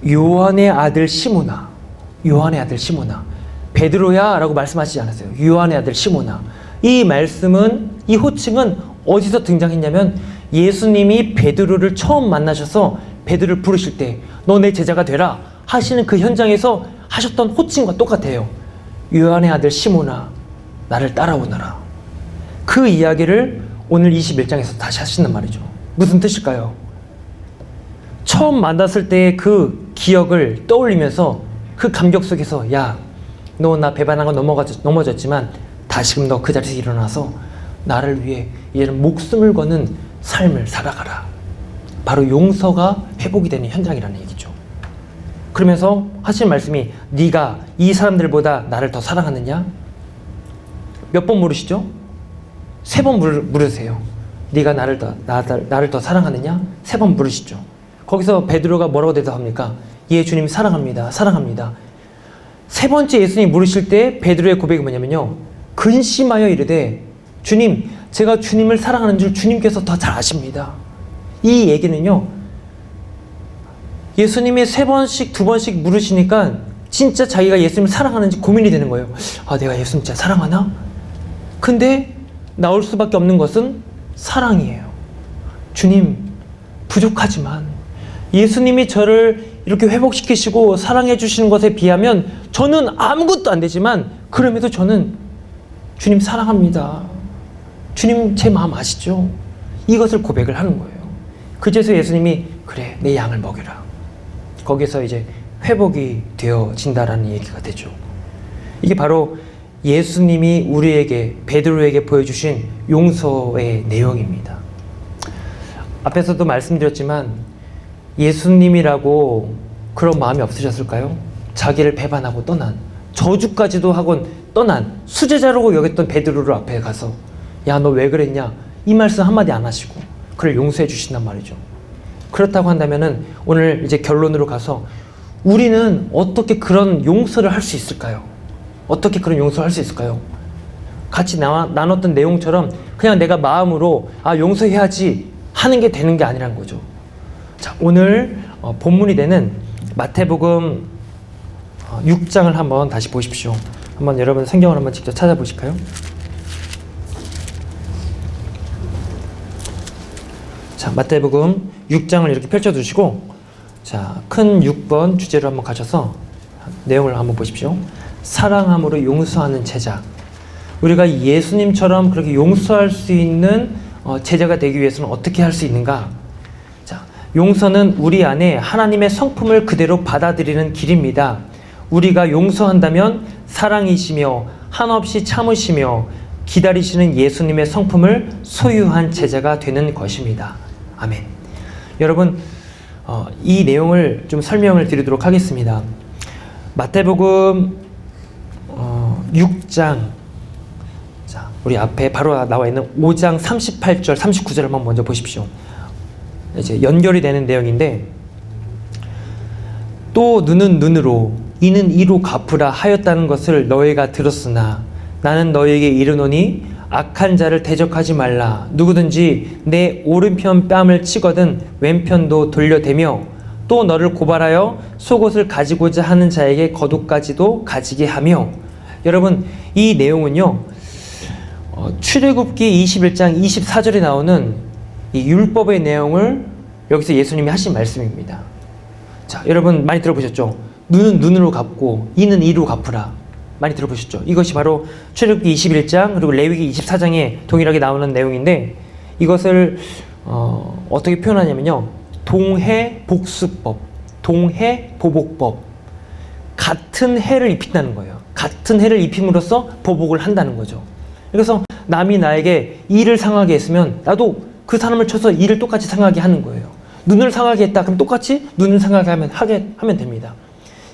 요한의 아들 시몬아, 요한의 아들 시몬아, 베드로야 라고 말씀하시지 않았어요. 요한의 아들 시몬아. 이 말씀은, 이 호칭은 어디서 등장했냐면 예수님이 베드로를 처음 만나셔서 베드로를 부르실 때 너 내 제자가 되라 하시는 그 현장에서 하셨던 호칭과 똑같아요. 요한의 아들 시몬아, 나를 따라오너라. 그 이야기를 오늘 21장에서 다시 하신단 말이죠. 무슨 뜻일까요? 처음 만났을 때의 그 기억을 떠올리면서 그 감격 속에서 야, 너 나 배반한 건 넘어졌지만 다시금 너 그 자리에서 일어나서 나를 위해 이제는 목숨을 거는 삶을 살아가라. 바로 용서가 회복이 되는 현장이라는 얘기죠. 그러면서 하신 말씀이 네가 이 사람들보다 나를 더 사랑하느냐? 몇 번 물으시죠? 3번 물으세요. 네가 나를 더 사랑하느냐? 3번 물으시죠. 거기서 베드로가 뭐라고 대답합니까? 예, 주님 사랑합니다. 사랑합니다. 3번째 예수님 물으실 때 베드로의 고백이 뭐냐면요, 근심하여 이르되 주님, 제가 주님을 사랑하는 줄 주님께서 더 잘 아십니다. 이 얘기는요, 예수님이 3번씩 2번씩 물으시니까 진짜 자기가 예수님을 사랑하는지 고민이 되는 거예요. 아, 내가 예수님 진짜 사랑하나? 근데 나올 수밖에 없는 것은 사랑이에요. 주님, 부족하지만 예수님이 저를 이렇게 회복시키시고 사랑해 주시는 것에 비하면 저는 아무것도 안 되지만 그럼에도 저는 주님 사랑합니다. 주님 제 마음 아시죠? 이것을 고백을 하는 거예요. 그제서 예수님이 그래, 내 양을 먹여라. 거기서 이제 회복이 되어진다라는 얘기가 되죠. 이게 바로 예수님이 우리에게, 베드로에게 보여주신 용서의 내용입니다. 앞에서도 말씀드렸지만 예수님이라고 그런 마음이 없으셨을까요? 자기를 배반하고 떠난, 저주까지도 하곤 떠난 수제자라고 여겼던 베드로를 앞에 가서 야, 너 왜 그랬냐? 이 말씀 한마디 안 하시고 그를 용서해 주신단 말이죠. 그렇다고 한다면은 오늘 이제 결론으로 가서 우리는 어떻게 그런 용서를 할 수 있을까요? 어떻게 그런 용서를 할 수 있을까요? 같이 나눴던 내용처럼 그냥 내가 마음으로 용서해야지 하는 게 되는 게 아니란 거죠. 자, 오늘 본문이 되는 마태복음 6장을 한번 다시 보십시오. 한번 여러분 성경을 한번 직접 찾아보실까요? 자, 마태복음 6장을 이렇게 펼쳐두시고 자, 큰 6번 주제로 한번 가셔서 내용을 한번 보십시오. 사랑함으로 용서하는 제자. 우리가 예수님처럼 그렇게 용서할 수 있는 제자가 되기 위해서는 어떻게 할 수 있는가? 자, 용서는 우리 안에 하나님의 성품을 그대로 받아들이는 길입니다. 우리가 용서한다면 사랑이시며 한없이 참으시며 기다리시는 예수님의 성품을 소유한 제자가 되는 것입니다. 아멘. 여러분, 이 내용을 좀 설명을 드리도록 하겠습니다. 마태복음 6장, 자, 우리 앞에 바로 나와 있는 5장 38절, 39절 한번 먼저 보십시오. 이제 연결이 되는 내용인데, 또 눈은 눈으로, 이는 이로 갚으라 하였다는 것을 너희가 들었으나 나는 너희에게 이르노니 악한 자를 대적하지 말라. 누구든지 내 오른편 뺨을 치거든 왼편도 돌려대며 또 너를 고발하여 속옷을 가지고자 하는 자에게 겉옷까지도 가지게 하며. 여러분, 이 내용은요, 출애굽기 21장 24절에 나오는 이 율법의 내용을 여기서 예수님이 하신 말씀입니다. 자, 여러분 많이 들어보셨죠? 눈은 눈으로 갚고 이는 이로 갚으라. 많이 들어보셨죠? 이것이 바로 출애굽기 21장 그리고 레위기 24장에 동일하게 나오는 내용인데, 이것을 어떻게 표현하냐면요, 동해복수법, 동해보복법. 같은 해를 입힌다는 거예요. 같은 해를 입힘으로써 보복을 한다는 거죠. 그래서 남이 나에게 이를 상하게 했으면 나도 그 사람을 쳐서 이를 똑같이 상하게 하는 거예요. 눈을 상하게 했다 그럼 똑같이 눈을 상하게 하면 됩니다.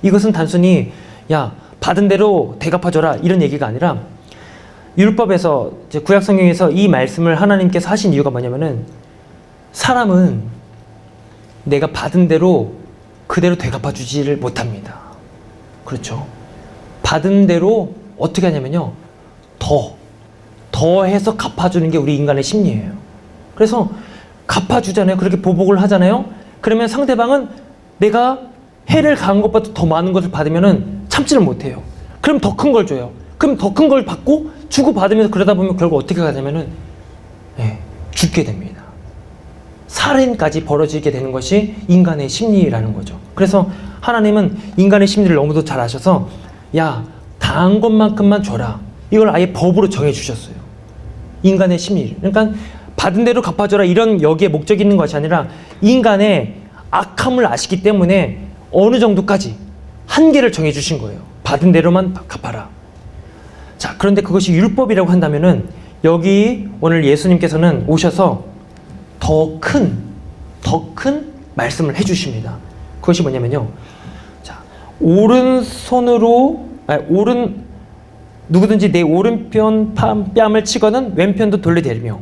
이것은 단순히 야, 받은 대로 대갚아줘라 이런 얘기가 아니라, 율법에서 이제 구약 성경에서 이 말씀을 하나님께서 하신 이유가 뭐냐면은, 사람은 내가 받은 대로 그대로 되갚아주지를 못합니다. 그렇죠? 받은 대로 어떻게 하냐면요, 더 해서 갚아주는 게 우리 인간의 심리예요. 그래서 갚아주잖아요. 그렇게 보복을 하잖아요. 그러면 상대방은 내가 해를 가한 것보다 더 많은 것을 받으면은 참지를 못해요. 그럼 더 큰 걸 줘요. 그럼 더 큰 걸 받고 주고 받으면서 그러다 보면 결국 어떻게 가냐면은 죽게 됩니다. 살인까지 벌어지게 되는 것이 인간의 심리라는 거죠. 그래서 하나님은 인간의 심리를 너무도 잘 아셔서 야, 당한 것만큼만 줘라, 이걸 아예 법으로 정해 주셨어요. 인간의 심리를. 그러니까 받은 대로 갚아줘라 이런 여기에 목적이 있는 것이 아니라, 인간의 악함을 아시기 때문에 어느 정도까지 한계를 정해 주신 거예요. 받은 대로만 갚아라. 자, 그런데 그것이 율법이라고 한다면은 여기 오늘 예수님께서는 오셔서 더 큰 말씀을 해주십니다. 그것이 뭐냐면요, 자, 누구든지 내 오른편 뺨을 치거든 왼편도 돌려대며.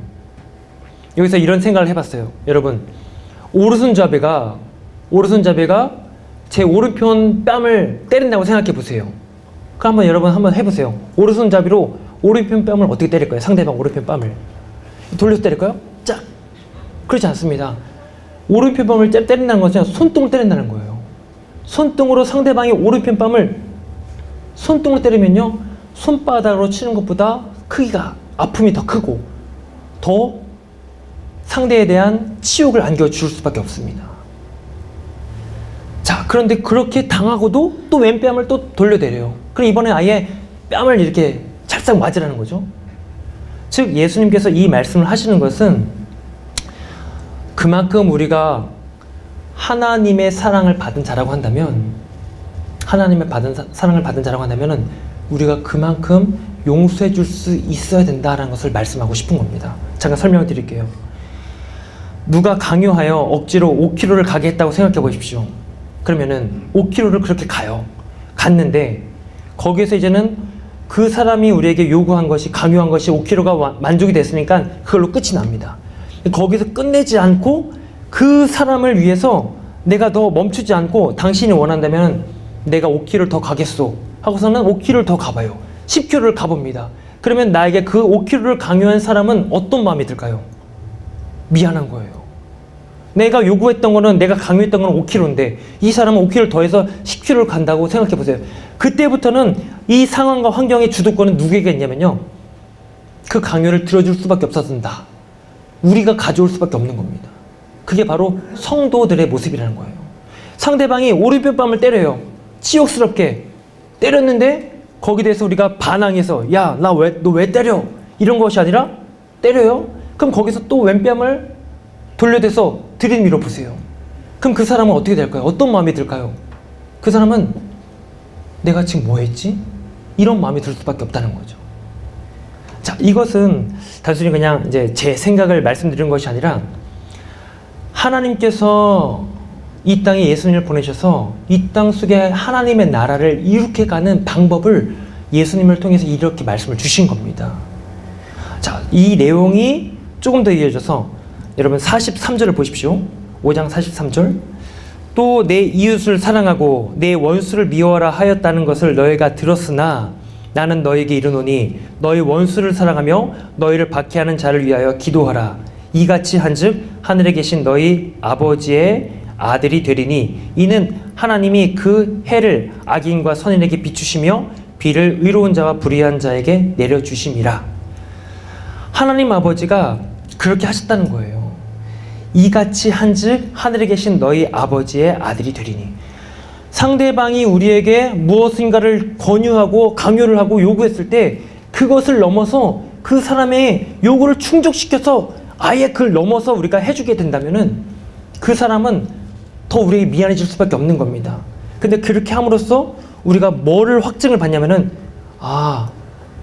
여기서 이런 생각을 해봤어요. 여러분, 오른손잡이가 제 오른편 뺨을 때린다고 생각해 보세요. 그럼 여러분 한번 해보세요. 오른손잡이로 오른편 뺨을 어떻게 때릴 거예요? 상대방 오른편 뺨을 돌려서 때릴까요? 짝! 그렇지 않습니다. 오른편 뺨을 때린다는 것은 손등을 때린다는 거예요. 손등으로 상대방의 오른편 뺨을 손등으로 때리면요, 손바닥으로 치는 것보다 크기가, 아픔이 더 크고 더 상대에 대한 치욕을 안겨줄 수밖에 없습니다. 자, 그런데 그렇게 당하고도 또 왼뺨을 또 돌려대려요. 그럼 이번에 아예 뺨을 이렇게 찰싹 맞으라는 거죠. 즉, 예수님께서 이 말씀을 하시는 것은 그만큼 우리가 하나님의 사랑을 받은 자라고 한다면, 사랑을 받은 자라고 한다면 우리가 그만큼 용서해 줄 수 있어야 된다는 것을 말씀하고 싶은 겁니다. 잠깐 설명을 드릴게요. 누가 강요하여 억지로 5km를 가게 했다고 생각해 보십시오. 그러면은 5km를 그렇게 갔는데 거기에서 이제는 그 사람이 우리에게 요구한 것이, 강요한 것이 5kg가 만족이 됐으니까 그걸로 끝이 납니다. 거기서 끝내지 않고 그 사람을 위해서 내가 더 멈추지 않고 당신이 원한다면 내가 5kg를 더 가겠소 하고서는 5kg를 더 가봐요. 10kg를 가봅니다. 그러면 나에게 그 5kg를 강요한 사람은 어떤 마음이 들까요? 미안한 거예요. 내가 요구했던 거는, 내가 강요했던 거는 5kg인데 이 사람은 5kg 더해서 10kg를 간다고 생각해 보세요. 그때부터는 이 상황과 환경의 주도권은 누구에게 있냐면요, 그 강요를 들어줄 수밖에 없었습니다. 우리가 가져올 수밖에 없는 겁니다. 그게 바로 성도들의 모습이라는 거예요. 상대방이 오른편뺨을 때려요. 치욕스럽게 때렸는데 거기에 대해서 우리가 반항해서 야, 너 왜 때려? 이런 것이 아니라 때려요? 그럼 거기서 또 왼뺨을 돌려대서 들이밀어 보세요. 그럼 그 사람은 어떻게 될까요? 어떤 마음이 들까요? 그 사람은 내가 지금 뭐 했지? 이런 마음이 들 수밖에 없다는 거죠. 자, 이것은 단순히 그냥 이제 제 생각을 말씀드리는 것이 아니라 하나님께서 이 땅에 예수님을 보내셔서 이 땅 속에 하나님의 나라를 이룩해 가는 방법을 예수님을 통해서 이렇게 말씀을 주신 겁니다. 자, 이 내용이 조금 더 이어져서 여러분 43절을 보십시오. 5장 43절. 또 내 이웃을 사랑하고 내 원수를 미워하라 하였다는 것을 너희가 들었으나 나는 너희에게 이르노니 너희 원수를 사랑하며 너희를 박해하는 자를 위하여 기도하라. 이같이 한즉 하늘에 계신 너희 아버지의 아들이 되리니 이는 하나님이 그 해를 악인과 선인에게 비추시며 비를 의로운 자와 불의한 자에게 내려주심이라. 하나님 아버지가 그렇게 하셨다는 거예요. 이같이 한즉 하늘에 계신 너희 아버지의 아들이 되리니, 상대방이 우리에게 무엇인가를 권유하고 강요를 하고 요구했을 때 그것을 넘어서 그 사람의 요구를 충족시켜서 아예 그걸 넘어서 우리가 해주게 된다면은 그 사람은 더 우리에게 미안해질 수밖에 없는 겁니다. 근데 그렇게 함으로써 우리가 뭐를 확증을 받냐면은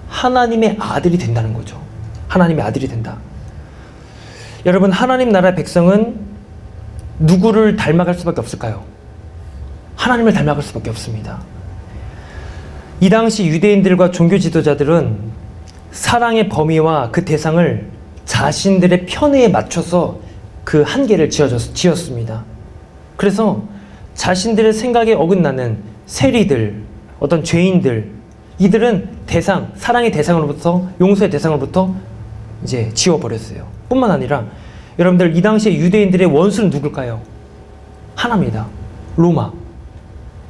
하나님의 아들이 된다는 거죠. 하나님의 아들이 된다. 여러분, 하나님 나라의 백성은 누구를 닮아갈 수밖에 없을까요? 하나님을 닮아갈 수밖에 없습니다. 이 당시 유대인들과 종교 지도자들은 사랑의 범위와 그 대상을 자신들의 편의에 맞춰서 그 한계를 지었습니다. 그래서 자신들의 생각에 어긋나는 세리들, 어떤 죄인들, 이들은 사랑의 대상으로부터, 용서의 대상으로부터 이제 지워버렸어요. 뿐만 아니라 여러분들, 이 당시에 유대인들의 원수는 누굴까요? 하나입니다. 로마.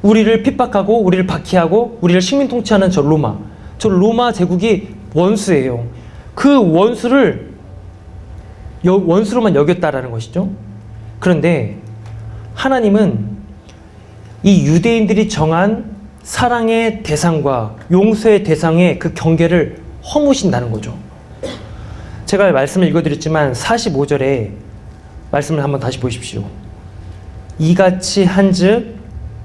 우리를 핍박하고 우리를 박해하고 우리를 식민 통치하는 저 로마 제국이 원수예요. 그 원수로만 여겼다라는 것이죠. 그런데 하나님은 이 유대인들이 정한 사랑의 대상과 용서의 대상의 그 경계를 허무신다는 거죠. 제가 말씀을 읽어드렸지만 45절에 말씀을 한번 다시 보십시오. 이같이 한즉,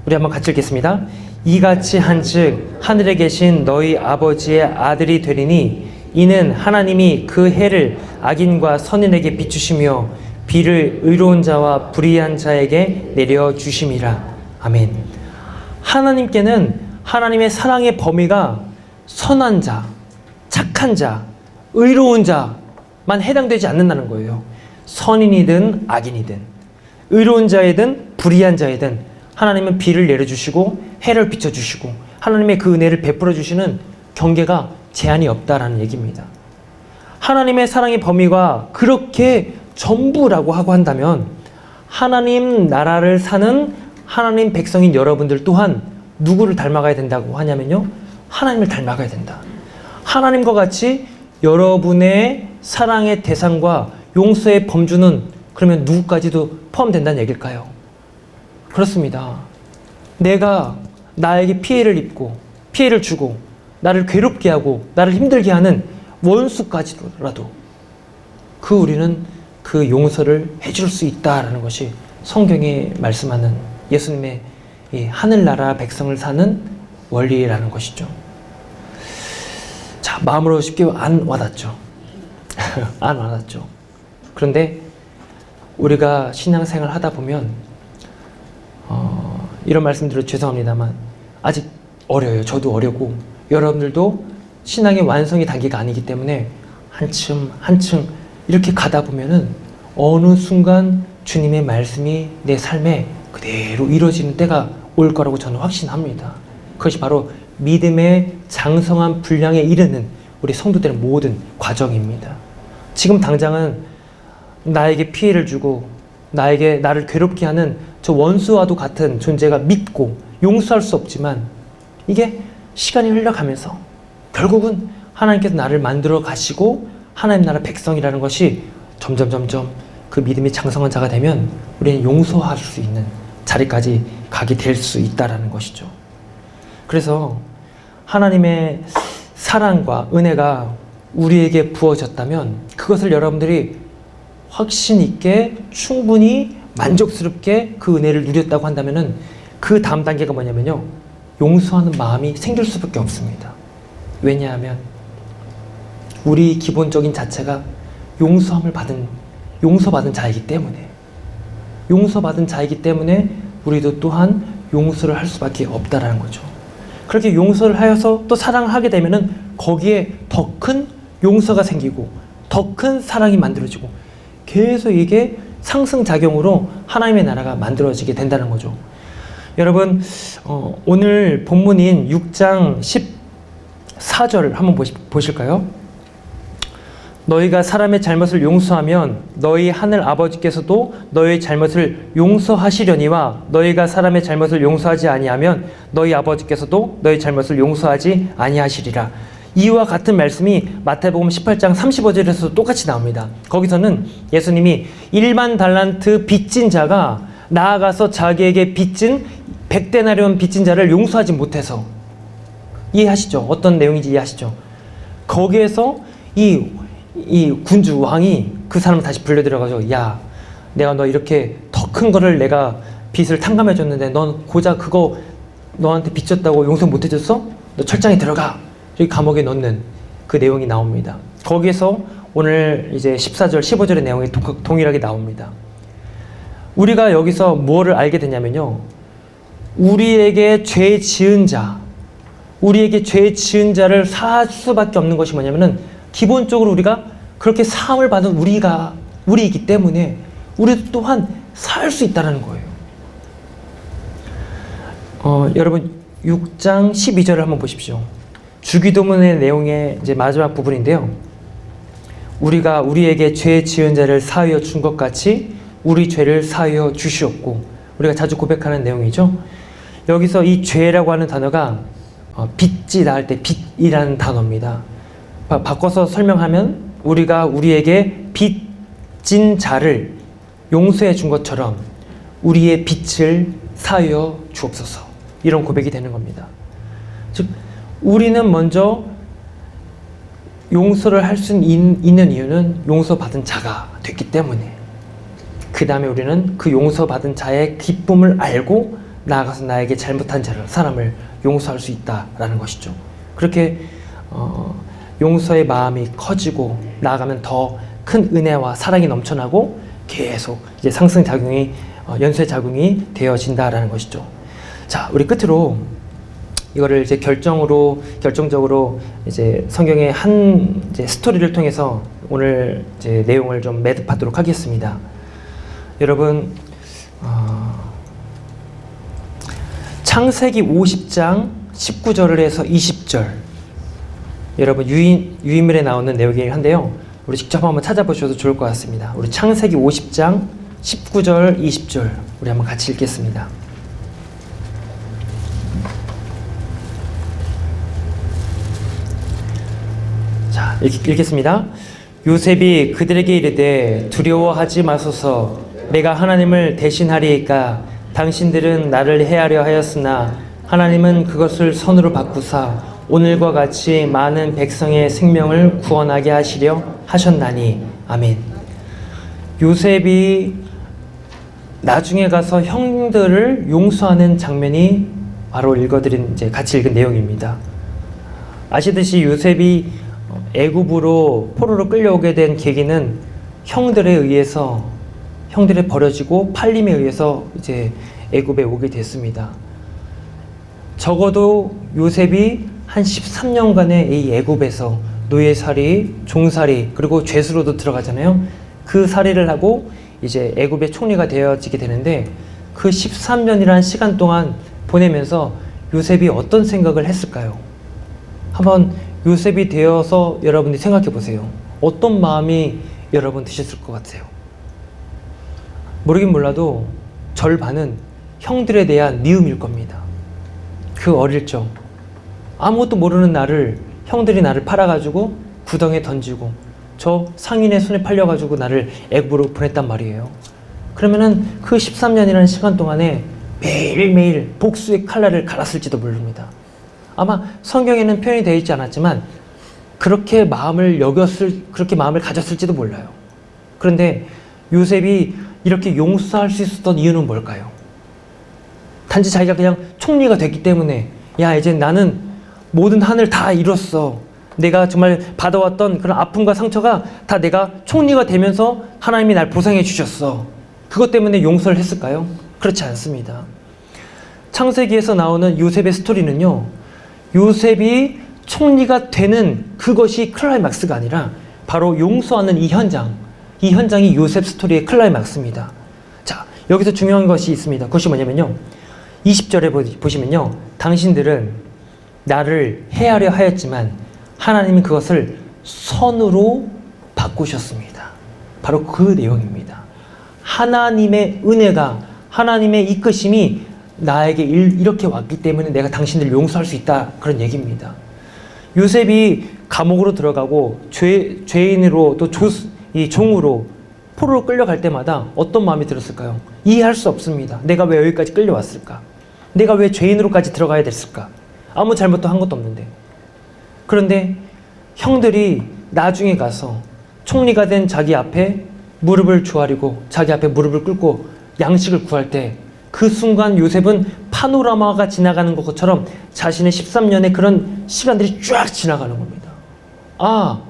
우리 한번 같이 읽겠습니다. 이같이 한즉 하늘에 계신 너희 아버지의 아들이 되리니 이는 하나님이 그 해를 악인과 선인에게 비추시며 비를 의로운 자와 불의한 자에게 내려주심이라. 아멘. 하나님께는 하나님의 사랑의 범위가 선한 자, 착한 자, 의로운 자만 해당되지 않는다는 거예요. 선인이든 악인이든 의로운 자이든 불의한 자이든 하나님은 비를 내려주시고 해를 비춰주시고 하나님의 그 은혜를 베풀어 주시는 경계가 제한이 없다라는 얘기입니다. 하나님의 사랑의 범위가 그렇게 전부라고 하고 한다면 하나님 나라를 사는 하나님 백성인 여러분들 또한 누구를 닮아가야 된다고 하냐면요, 하나님을 닮아가야 된다. 하나님과 같이 여러분의 사랑의 대상과 용서의 범주는 그러면 누구까지도 포함된다는 얘기일까요? 그렇습니다. 내가 나에게 피해를 입고 피해를 주고 나를 괴롭게 하고 나를 힘들게 하는 원수까지라도 우리는 그 용서를 해줄 수 있다라는 것이 성경에 말씀하는 예수님의 이 하늘나라 백성을 사는 원리라는 것이죠. 자, 마음으로 쉽게 안 와닿죠. 안 와닿죠. 그런데 우리가 신앙생활 하다 보면 이런 말씀드려 죄송합니다만 아직 어려요. 저도 어려고 여러분들도 신앙의 완성의 단계가 아니기 때문에 한층 한층 이렇게 가다 보면은 어느 순간 주님의 말씀이 내 삶에 그대로 이루어지는 때가 올 거라고 저는 확신합니다. 그것이 바로 믿음의 장성한 분량에 이르는 우리 성도들의 모든 과정입니다. 지금 당장은 나에게 피해를 주고 나를 괴롭게 하는 저 원수와도 같은 존재가 믿고 용서할 수 없지만 이게 시간이 흘러가면서 결국은 하나님께서 나를 만들어 가시고 하나님 나라 백성이라는 것이 점점 그 믿음이 장성한 자가 되면 우리는 용서할 수 있는 자리까지 가게 될 수 있다는 것이죠. 그래서 하나님의 사랑과 은혜가 우리에게 부어졌다면 그것을 여러분들이 확신 있게 충분히 만족스럽게 그 은혜를 누렸다고 한다면 그 다음 단계가 뭐냐면요, 용서하는 마음이 생길 수밖에 없습니다. 왜냐하면 우리 기본적인 자체가 용서받은 자이기 때문에 우리도 또한 용서를 할 수밖에 없다라는 거죠. 그렇게 용서를 하여서 또 사랑을 하게 되면은 거기에 더 큰 용서가 생기고 더 큰 사랑이 만들어지고 계속 이게 상승작용으로 하나님의 나라가 만들어지게 된다는 거죠. 여러분, 오늘 본문인 6장 14절 한번 보실까요? 너희가 사람의 잘못을 용서하면 너희 하늘 아버지께서도 너희 잘못을 용서하시려니와 너희가 사람의 잘못을 용서하지 아니하면 너희 아버지께서도 너희 잘못을 용서하지 아니하시리라. 이와 같은 말씀이 마태복음 18장 35절에서도 똑같이 나옵니다. 거기서는 예수님이 일반 달란트 빚진 자가 나아가서 자기에게 빚진 100데나리온 빚진 자를 용서하지 못해서, 이해하시죠? 어떤 내용인지 이해하시죠? 거기에서 이 군주 왕이 그 사람을 다시 불러들여가지고, 야, 내가 너 이렇게 더 큰 거를 내가 빚을 탕감해줬는데 넌 고작 그거 너한테 빚졌다고 용서 못해줬어? 너 철장에 들어가! 여기 감옥에 넣는 그 내용이 나옵니다. 거기에서 오늘 이제 14절, 15절의 내용이 동일하게 나옵니다. 우리가 여기서 무엇을 알게 되냐면요, 우리에게 죄 지은 자를 사할 수밖에 없는 것이 뭐냐면은 기본적으로 우리가 그렇게 사함을 받은 우리이기 때문에 우리도 또한 살 수 있다는 거예요. 여러분 6장 12절을 한번 보십시오. 주기도문의 내용의 이제 마지막 부분인데요. 우리가 우리에게 죄 지은 자를 사하여 준 것 같이 우리 죄를 사하여 주시옵고, 우리가 자주 고백하는 내용이죠. 여기서 이 죄라고 하는 단어가 빚지다 할 때 빚이라는 단어입니다. 바꿔서 설명하면 우리가 우리에게 빚진 자를 용서해 준 것처럼 우리의 빚을 사하여 주옵소서, 이런 고백이 되는 겁니다. 즉 우리는 먼저 용서를 할 수 있는 이유는 용서받은 자가 됐기 때문에, 그 다음에 우리는 그 용서받은 자의 기쁨을 알고 나아가서 나에게 잘못한 사람을 용서할 수 있다라는 것이죠. 그렇게 용서의 마음이 커지고 나아가면 더 큰 은혜와 사랑이 넘쳐나고 계속 이제 상승작용이 연쇄작용이 되어진다라는 것이죠. 자, 우리 끝으로 이거를 이제 결정적으로 이제 성경의 한 이제 스토리를 통해서 오늘 이제 내용을 좀 매듭하도록 하겠습니다. 여러분, 창세기 50장 19절을 해서 20절, 여러분 유인물에 나오는 내용이긴 한데요, 우리 직접 한번 찾아보셔도 좋을 것 같습니다. 우리 창세기 50장 19절 20절 우리 한번 같이 읽겠습니다. 자, 읽겠습니다. 요셉이 그들에게 이르되 두려워하지 마소서, 내가 하나님을 대신하리이까. 당신들은 나를 해하려 하였으나 하나님은 그것을 선으로 바꾸사 오늘과 같이 많은 백성의 생명을 구원하게 하시려 하셨나니. 아멘. 요셉이 나중에 가서 형들을 용서하는 장면이 바로 읽어드린 이제 같이 읽은 내용입니다. 아시듯이 요셉이 애굽으로 포로로 끌려오게 된 계기는 형들에 버려지고 팔림에 의해서 이제 애굽에 오게 됐습니다. 적어도 요셉이 한 13년간의 이 애굽에서 노예살이, 종살이, 그리고 죄수로도 들어가잖아요. 그 살이를 하고 이제 애굽의 총리가 되어지게 되는데, 그 13년이라는 시간 동안 보내면서 요셉이 어떤 생각을 했을까요? 한번 요셉이 되어서 여러분이 생각해 보세요. 어떤 마음이 여러분 드셨을 것 같아요? 모르긴 몰라도 절반은 형들에 대한 미움일 겁니다. 그 어릴 적 아무것도 모르는 나를, 형들이 나를 팔아가지고 구덩이에 던지고 저 상인의 손에 팔려가지고 나를 애굽으로 보냈단 말이에요. 그러면은 그 13년이라는 시간 동안에 매일매일 복수의 칼날을 갈았을지도 모릅니다. 아마 성경에는 표현이 되어 있지 않았지만 그렇게 마음을 가졌을지도 몰라요. 그런데 요셉이 이렇게 용서할 수 있었던 이유는 뭘까요? 단지 자기가 그냥 총리가 됐기 때문에, 야, 이제 나는 모든 한을 다 이뤘어. 내가 정말 받아왔던 그런 아픔과 상처가 다 내가 총리가 되면서 하나님이 날 보상해 주셨어. 그것 때문에 용서를 했을까요? 그렇지 않습니다. 창세기에서 나오는 요셉의 스토리는요, 요셉이 총리가 되는 그것이 클라이막스가 아니라 바로 용서하는 이 현장이 요셉 스토리의 클라이막스입니다. 자, 여기서 중요한 것이 있습니다. 그것이 뭐냐면요, 20절에 보시면요, 당신들은 나를 해하려 하였지만 하나님은 그것을 선으로 바꾸셨습니다. 바로 그 내용입니다. 하나님의 은혜가, 하나님의 이끄심이 나에게 이렇게 왔기 때문에 내가 당신들을 용서할 수 있다, 그런 얘기입니다. 요셉이 감옥으로 들어가고 죄인으로 또 이 종으로 포로로 끌려갈 때마다 어떤 마음이 들었을까요? 이해할 수 없습니다. 내가 왜 여기까지 끌려왔을까? 내가 왜 죄인으로까지 들어가야 됐을까? 아무 잘못도 한 것도 없는데. 그런데 형들이 나중에 가서 총리가 된 자기 앞에 무릎을 조아리고 자기 앞에 무릎을 꿇고 양식을 구할 때, 그 순간 요셉은 파노라마가 지나가는 것처럼 자신의 13년의 그런 시간들이 쫙 지나가는 겁니다. 아,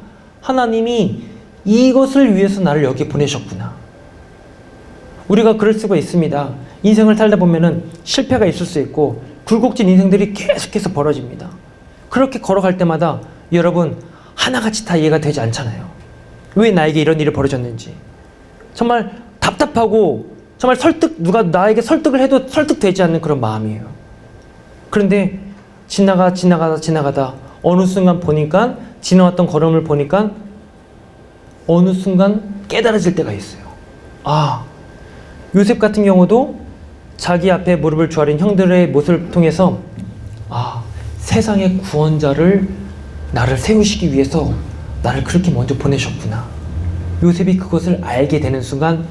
하나님이 이것을 위해서 나를 여기 보내셨구나. 우리가 그럴 수가 있습니다. 인생을 살다 보면은 실패가 있을 수 있고 굴곡진 인생들이 계속해서 벌어집니다. 그렇게 걸어갈 때마다 여러분 하나같이 다 이해가 되지 않잖아요. 왜 나에게 이런 일이 벌어졌는지. 정말 답답하고 정말 누가 나에게 설득을 해도 설득되지 않는 그런 마음이에요. 그런데 지나가다 어느 순간 보니까, 지나왔던 걸음을 보니까 어느 순간 깨달아질 때가 있어요. 아, 요셉 같은 경우도 자기 앞에 무릎을 조아린 형들의 모습을 통해서, 아, 세상의 구원자를 나를 세우시기 위해서 나를 그렇게 먼저 보내셨구나. 요셉이 그것을 알게 되는 순간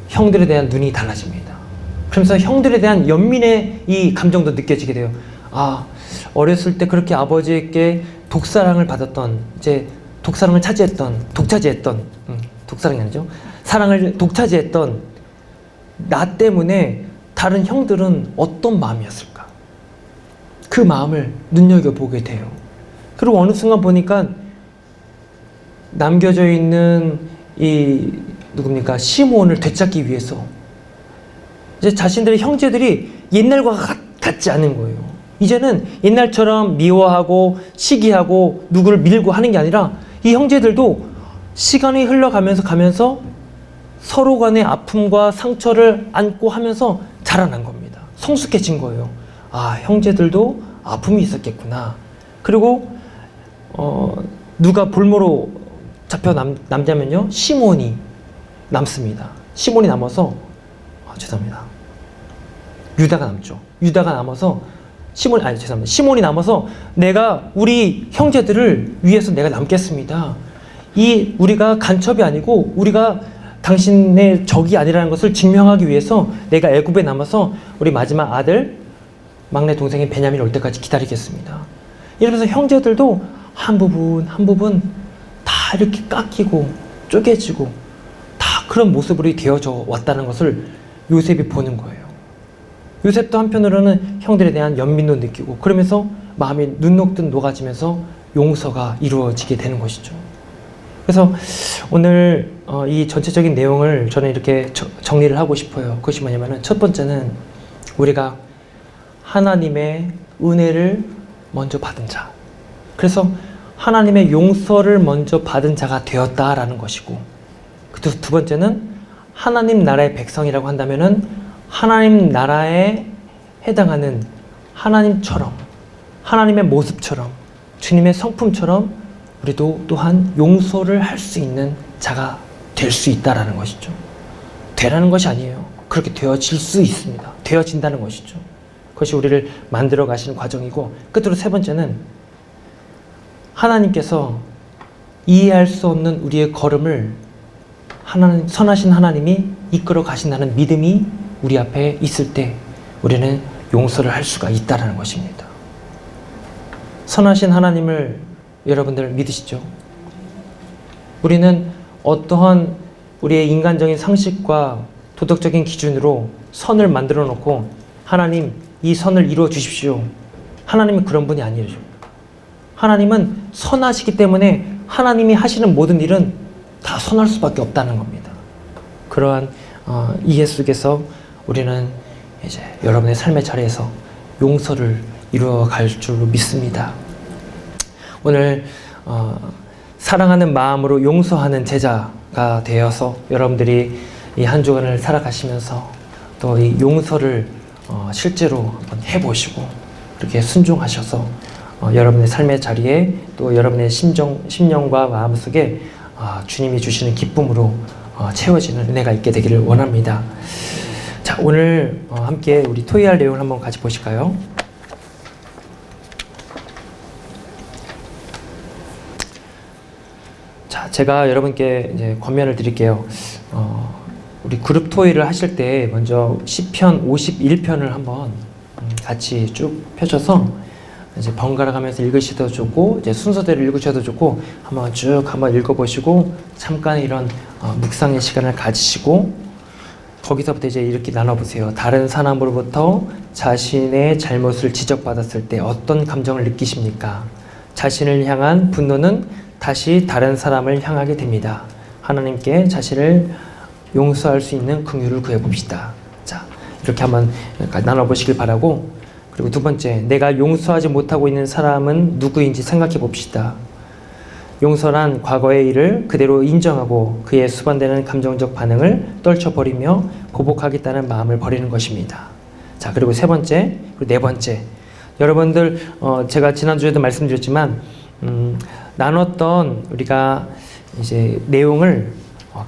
형들에 대한 눈이 달라집니다. 그러면서 형들에 대한 연민의 이 감정도 느껴지게 돼요. 아, 어렸을 때 그렇게 아버지에게 독사랑을 받았던, 이제 독사랑을 독차지했던 독사랑이 아니죠. 사랑을 독차지했던 나 때문에 다른 형들은 어떤 마음이었을까? 그 마음을 눈여겨보게 돼요. 그리고 어느 순간 보니까 남겨져 있는 이 누굽니까? 시므온을 되찾기 위해서 이제 자신들의 형제들이 옛날과 같지 않은 거예요. 이제는 옛날처럼 미워하고 시기하고 누구를 밀고 하는 게 아니라 이 형제들도 시간이 흘러가면서 서로 간의 아픔과 상처를 안고 하면서 자라난 겁니다. 성숙해진 거예요. 아, 형제들도 아픔이 있었겠구나. 그리고 누가 볼모로 잡혀 남자면요, 시몬이 남습니다. 시몬이 남아서 죄송합니다. 유다가 남죠. 유다가 남아서 시몬이 남아서 내가 우리 형제들을 위해서 내가 남겠습니다. 우리가 간첩이 아니고 우리가 당신의 적이 아니라는 것을 증명하기 위해서 내가 애굽에 남아서 우리 마지막 아들 막내 동생인 베냐민이 올 때까지 기다리겠습니다. 이러면서 형제들도 한 부분 다 이렇게 깎이고 쪼개지고 다 그런 모습으로 되어져 왔다는 것을 요셉이 보는 거예요. 요셉도 한편으로는 형들에 대한 연민도 느끼고 그러면서 마음이 눈 녹듯 녹아지면서 용서가 이루어지게 되는 것이죠. 그래서 오늘 이 전체적인 내용을 저는 이렇게 정리를 하고 싶어요. 그것이 뭐냐면은 첫 번째는 우리가 하나님의 은혜를 먼저 받은 자. 그래서 하나님의 용서를 먼저 받은 자가 되었다라는 것이고, 두 번째는 하나님 나라의 백성이라고 한다면은 하나님 나라에 해당하는 하나님처럼, 하나님의 모습처럼, 주님의 성품처럼 우리도 또한 용서를 할 수 있는 자가 될 수 있다라는 것이죠. 되라는 것이 아니에요. 그렇게 되어질 수 있습니다. 되어진다는 것이죠. 그것이 우리를 만들어 가시는 과정이고, 끝으로 세 번째는 하나님께서 이해할 수 없는 우리의 걸음을 하나님, 선하신 하나님이 이끌어 가신다는 믿음이 우리 앞에 있을 때 우리는 용서를 할 수가 있다는 것입니다. 선하신 하나님을 여러분들 믿으시죠? 우리는 어떠한 우리의 인간적인 상식과 도덕적인 기준으로 선을 만들어 놓고 하나님 이 선을 이루어 주십시오. 하나님은 그런 분이 아니죠. 하나님은 선하시기 때문에 하나님이 하시는 모든 일은 다 선할 수밖에 없다는 겁니다. 그러한 이해 속에서 우리는 이제 여러분의 삶의 자리에서 용서를 이루어 갈 줄로 믿습니다. 오늘 사랑하는 마음으로 용서하는 제자가 되어서 여러분들이 이 한 주간을 살아가시면서 또 이 용서를 실제로 한번 해보시고 그렇게 순종하셔서 여러분의 삶의 자리에 또 여러분의 심령과 마음속에 주님이 주시는 기쁨으로 채워지는 은혜가 있게 되기를 원합니다. 자, 오늘 함께 우리 토의할 내용을 한번 같이 보실까요? 자, 제가 여러분께 이제 권면을 드릴게요. 우리 그룹 토의를 하실 때 먼저 시편 51편을 한번 같이 쭉 펴셔서 이제 번갈아 가면서 읽으셔도 좋고 이제 순서대로 읽으셔도 좋고 한번 읽어보시고 잠깐 이런 묵상의 시간을 가지시고 거기서부터 이제 이렇게 나눠보세요. 다른 사람으로부터 자신의 잘못을 지적받았을 때 어떤 감정을 느끼십니까? 자신을 향한 분노는 다시 다른 사람을 향하게 됩니다. 하나님께 자신을 용서할 수 있는 긍휼을 구해봅시다. 자, 이렇게 한번 나눠보시길 바라고, 그리고 두 번째, 내가 용서하지 못하고 있는 사람은 누구인지 생각해 봅시다. 용서란 과거의 일을 그대로 인정하고 그의 수반되는 감정적 반응을 떨쳐버리며 보복하겠다는 마음을 버리는 것입니다. 자, 그리고 세 번째, 그리고 네 번째, 여러분들 제가 지난주에도 말씀드렸지만 나눴던 우리가 이제 내용을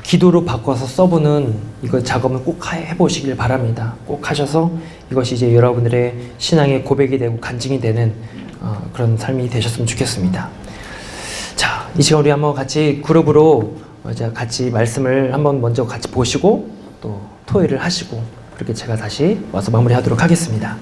기도로 바꿔서 써보는 이거 작업을 꼭 해보시길 바랍니다. 꼭 하셔서 이것이 이제 여러분들의 신앙의 고백이 되고 간증이 되는 그런 삶이 되셨으면 좋겠습니다. 자, 이 시간 우리 한번 같이 그룹으로 이제 같이 말씀을 한번 먼저 같이 보시고 또 토의를 하시고 그렇게 제가 다시 와서 마무리하도록 하겠습니다.